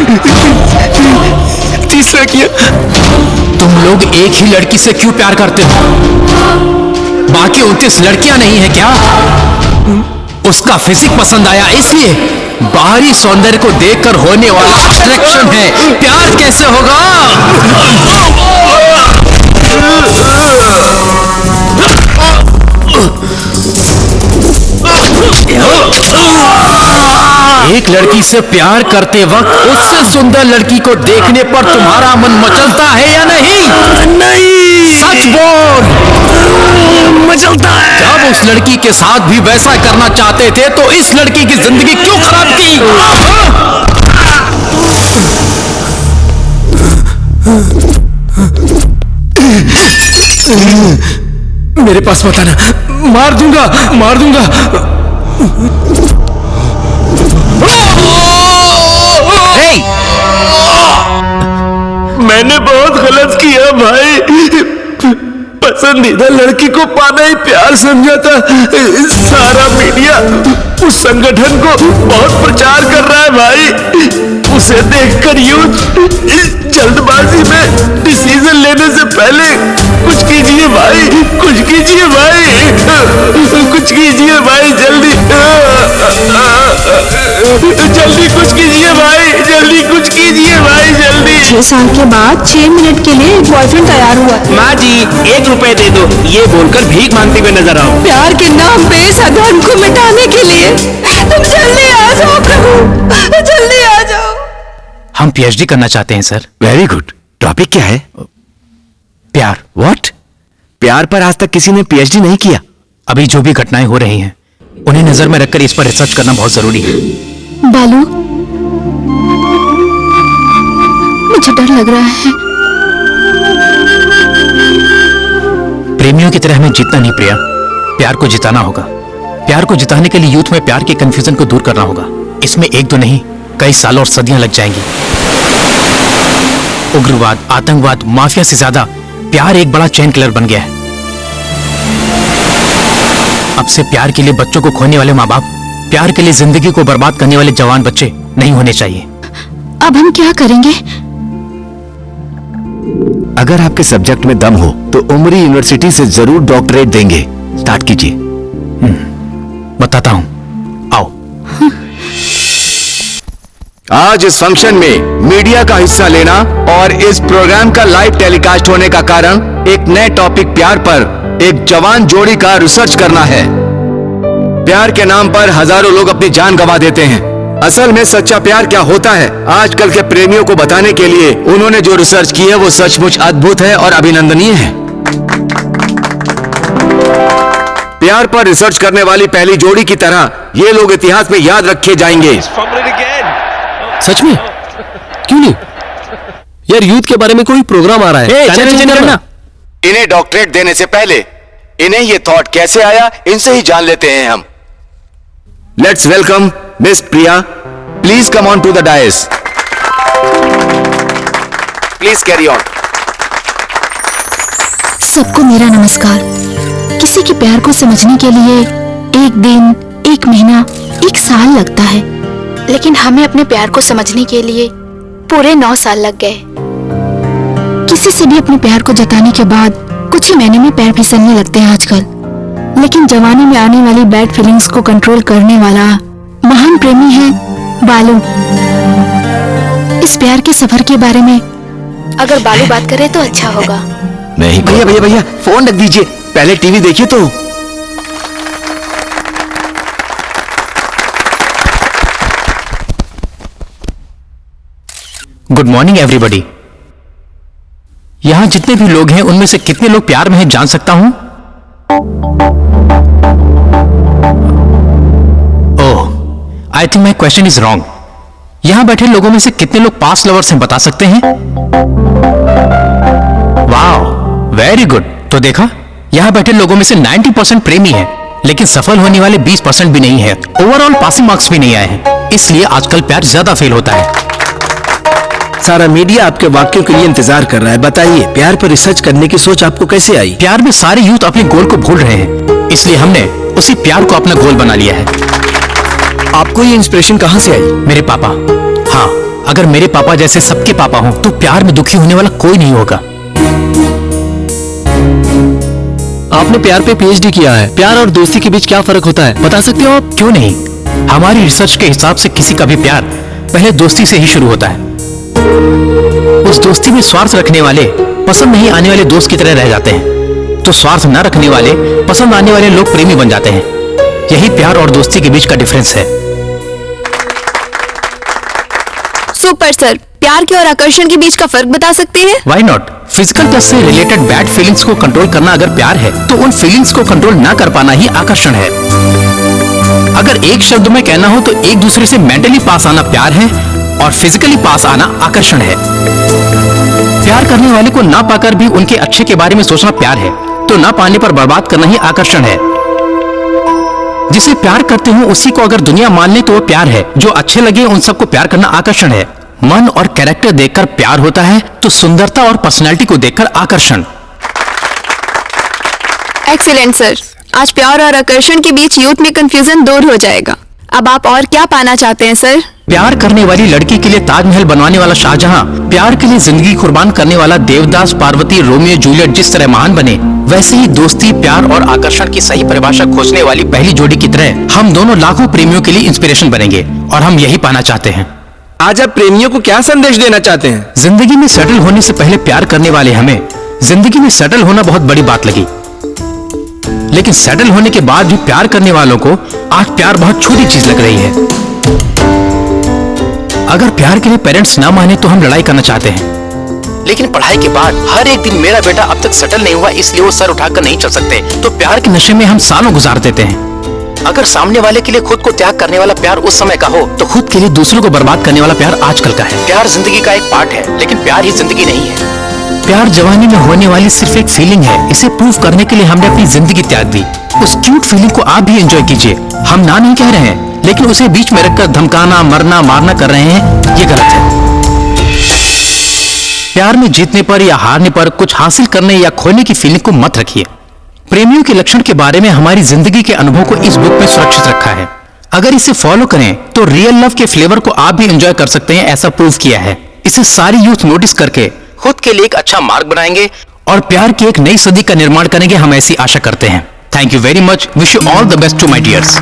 30 लड़कियां। तुम लोग एक ही लड़की से क्यों प्यार करते हो? बाकी 29 लड़कियां नहीं है क्या? उसका फिजिक पसंद आया इसलिए? बाहरी सौंदर्य को देखकर होने वाला अट्रैक्शन है, प्यार कैसे होगा? एक लड़की से प्यार करते वक्त उससे सुंदर लड़की को देखने पर तुम्हारा मन मचलता है या नहीं? नहीं, सच बोल। मचलता है। जब उस लड़की के साथ भी वैसा करना चाहते थे तो इस लड़की की जिंदगी क्यों खराब की? मेरे पास मत आना, मार दूंगा, मार दूंगा। Hey! मैंने बहुत गलत किया भाई। पसंदीदा लड़की को पाना ही प्यार समझा था। सारा मीडिया उस संगठन को बहुत प्रचार कर रहा है भाई। उसे देखकर यूथ जल्दबाजी में डिसीजन लेने से पहले कुछ कीजिए भाई, कुछ कीजिए भाई, कुछ कीजिए भाई, जल्दी जल्दी कुछ कीजिए भाई, जल्दी कुछ कीजिए भाई, जल्दी। 6 साल के बाद 6 मिनट के लिए एक बॉयफ्रेंड तैयार हुआ। माँ जी 1 रुपए दे दो, ये बोलकर भीख मांगते हुए नजर आओ। प्यार के नाम पे इस अधर्म को मिटाने के लिए तुम जल्दी आ जाओ प्रभु, जल्दी आ जाओ। हम पीएचडी करना चाहते हैं सर। Very good. टॉपिक क्या है? प्यार। व्हाट? प्यार पर आज तक किसी ने पीएचडी नहीं किया। अभी जो भी घटनाएं हो रही हैं उन्हें नजर में रखकर इस पर रिसर्च करना बहुत जरूरी है। बालू, मुझे डर लग रहा है। प्रेमियों की तरह हमें जीतना नहीं प्रिया, प्यार को जिताना होगा। प्यार को जिताने के लिए यूथ में प्यार के कंफ्यूजन को दूर करना होगा। इसमें 1-2 नहीं, कई सालों और सदियां लग जाएंगी। उग्रवाद, आतंकवाद, माफिया से ज्यादा प्यार एक बड़ा चेन किलर बन गया है। अब से प्यार के लिए बच्चों को खोने वाले माँ बाप, प्यार के लिए जिंदगी को बर्बाद करने वाले जवान बच्चे नहीं होने चाहिए। अब हम क्या करेंगे? अगर आपके सब्जेक्ट में दम हो तो उमरी यूनिवर्सिटी से जरूर डॉक्टरेट देंगे। स्टार्ट कीजिए। बताता हूं, आओ। आज इस फंक्शन में मीडिया का हिस्सा लेना और इस प्रोग्राम का लाइव टेलीकास्ट होने का कारण एक नए टॉपिक प्यार पर एक जवान जोड़ी का रिसर्च करना है। प्यार के नाम पर हजारों लोग अपनी जान गंवा देते हैं। असल में सच्चा प्यार क्या होता है, आजकल के प्रेमियों को बताने के लिए उन्होंने जो रिसर्च की है वो सचमुच अद्भुत है और अभिनंदनीय है। प्यार पर रिसर्च करने वाली पहली जोड़ी की तरह ये लोग इतिहास में याद रखे जाएंगे। सच में? क्यों नहीं यार, यूथ के बारे में कोई प्रोग्राम आ रहा है। चलें करना। इन्हें डॉक्टरेट देने से पहले इन्हें ये थॉट कैसे आया, इनसे ही जान लेते हैं हम। Let's welcome miss Priya. Please come on to the dais. Please carry on. सबको मेरा नमस्कार। किसी के प्यार को समझने के लिए 1 दिन, 1 महीना, 1 साल लगता है, लेकिन हमें अपने प्यार को समझने के लिए पूरे 9 साल लग गए। किसी से भी अपने प्यार को जताने के बाद कुछ ही महीने में पैर फिसलने लगते हैं आजकल। लेकिन जवानी में आने वाली बैड फीलिंग्स को कंट्रोल करने वाला महान प्रेमी है बालू। इस प्यार के सफर के बारे में अगर बालू बात करे तो अच्छा होगा। नहीं भैया भैया भैया, फोन रख दीजिए, पहले टीवी देखिए तो। Good morning everybody. यहां जितने भी लोग हैं उनमें से कितने लोग प्यार में हैं जान सकता हूं? Oh, I think my question is wrong. यहां बैठे लोगों में से कितने लोग पास्ट लवर्स हैं बता सकते हैं? Wow, very good. तो देखा, यहाँ बैठे लोगों में से 90% प्रेमी है, लेकिन सफल होने वाले 20% भी नहीं है। ओवरऑल पासिंग मार्क्स भी नहीं आए हैं, इसलिए आजकल प्यार ज्यादा फेल होता है। सारा मीडिया आपके वाक्यों के लिए इंतजार कर रहा है। बताइए, प्यार पर रिसर्च करने की सोच आपको कैसे आई? प्यार में सारे यूथ अपने गोल को भूल रहे हैं, इसलिए हमने उसी प्यार को अपना गोल बना लिया है। आपको ये इंस्पिरेशन कहाँ से आई? मेरे पापा। हाँ, अगर मेरे पापा जैसे सबके पापा हों तो प्यार में दुखी होने वाला कोई नहीं होगा। आपने प्यार पे पीएचडी किया है, प्यार और दोस्ती के बीच क्या फर्क होता है, बता सकते हो आप? क्यों नहीं, हमारी रिसर्च के हिसाब से किसी का भी प्यार पहले दोस्ती से ही शुरू होता है। उस दोस्ती में स्वार्थ रखने वाले पसंद नहीं आने वाले दोस्त की तरह रह जाते हैं, तो स्वार्थ न रखने वाले पसंद आने वाले लोग प्रेमी बन जाते हैं। यही प्यार और दोस्ती के बीच का डिफरेंस है। सुपर सर, प्यार के और आकर्षण के बीच का फर्क बता सकते हैं? Why not? फिजिकल टच से रिलेटेड बैड फीलिंग्स को कंट्रोल करना अगर प्यार है, तो उन फीलिंग्स को कंट्रोल ना कर पाना ही आकर्षण है। अगर एक शब्द में कहना हो तो एक दूसरे से मेंटली पास आना प्यार है और फिजिकली पास आना आकर्षण है। प्यार करने वाले को ना पाकर भी उनके अच्छे के बारे में सोचना प्यार है, तो ना पाने पर बर्बाद करना ही आकर्षण है। जिसे प्यार करते हो उसी को अगर दुनिया मान ले तो वो प्यार है। जो अच्छे लगे उन सबको प्यार करना आकर्षण है। मन और कैरेक्टर देखकर प्यार होता है, तो सुंदरता और पर्सनैलिटी को देखकर आकर्षण। एक्सीलेंट सर, आज प्यार और आकर्षण के बीच यूथ में कंफ्यूजन दूर हो जाएगा। अब आप और क्या पाना चाहते हैं सर? प्यार करने वाली लड़की के लिए ताजमहल बनवाने वाला शाहजहां, प्यार के लिए जिंदगी कुर्बान करने वाला देवदास, पार्वती, रोमियो जूलियट जिस तरह महान बने, वैसे ही दोस्ती, प्यार और आकर्षण की सही परिभाषा खोजने वाली पहली जोड़ी की तरह हम दोनों लाखों प्रेमियों के लिए इंस्पिरेशन बनेंगे, और हम यही पाना चाहते हैं। आज आप प्रेमियों को क्या संदेश देना चाहते हैं? जिंदगी में सेटल होने से पहले प्यार करने वाले हमें जिंदगी में सेटल होना बहुत बड़ी बात लगी, लेकिन सेटल होने के बाद भी प्यार करने वालों को आज प्यार बहुत छोटी चीज लग रही है। अगर प्यार के लिए पेरेंट्स ना माने तो हम लड़ाई करना चाहते हैं, लेकिन पढ़ाई के बाद हर एक दिन मेरा बेटा अब तक सेटल नहीं हुआ इसलिए वो सर उठाकर नहीं चल सकते, तो प्यार के नशे में हम सालों गुजार देते हैं। अगर सामने वाले के लिए खुद को त्याग करने वाला प्यार उस समय का हो, तो खुद के लिए दूसरों को बर्बाद करने वाला प्यार आजकल का है। प्यार जिंदगी का एक पार्ट है, लेकिन प्यार ही जिंदगी नहीं है। प्यार जवानी में होने वाली सिर्फ एक फीलिंग है। इसे प्रूव करने के लिए हमने अपनी जिंदगी त्याग दी। उस क्यूट फीलिंग को आप भी एंजॉय कीजिए। हम ना नहीं कह रहे हैं, लेकिन उसे बीच में रखकर धमकाना, मरना, मारना कर रहे हैं, ये गलत है। प्यार में जीतने पर या हारने पर, कुछ हासिल करने या खोने की फीलिंग को मत रखिए। प्रेमियों के लक्षण के बारे में हमारी जिंदगी के अनुभव को इस बुक में सुरक्षित रखा है। अगर इसे फॉलो करें तो रियल लव के फ्लेवर को आप भी एंजॉय कर सकते हैं, ऐसा प्रूव किया है। इसे सारी यूथ नोटिस करके खुद के लिए एक अच्छा मार्ग बनाएंगे और प्यार की एक नई सदी का निर्माण करेंगे, हम ऐसी आशा करते हैं। Thank you very much. Wish you all the best to my dears.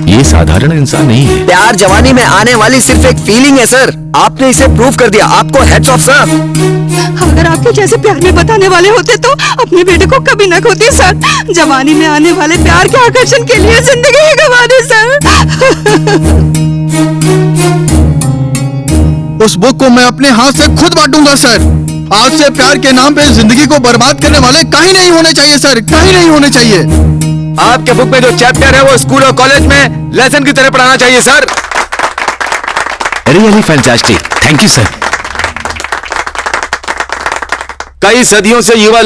ये साधारण इंसान नहीं है। प्यार जवानी में आने वाली सिर्फ एक फीलिंग है सर। आपने इसे प्रूव कर दिया। आपको हेड्स ऑफ सर। अगर आपके जैसे प्यार में बताने वाले होते तो अपने बेटे को कभी न खोते सर। जवानी में आने वाले प्यार के आकर्षण के लिए जिंदगी ही गंवा दे सर। उस बुक को मैं अपने हाथ से खुद बांटूंगा सर। आज से प्यार के नाम पे जिंदगी को बर्बाद करने वाले कहीं नहीं होने चाहिए सर, कहीं नहीं होने चाहिए। आपके बुक में जो चैप्टर है वो स्कूल और कॉलेज में लेसन की तरह पढ़ाना चाहिए sir. Really fantastic. Thank you sir. कई सदियों से युवा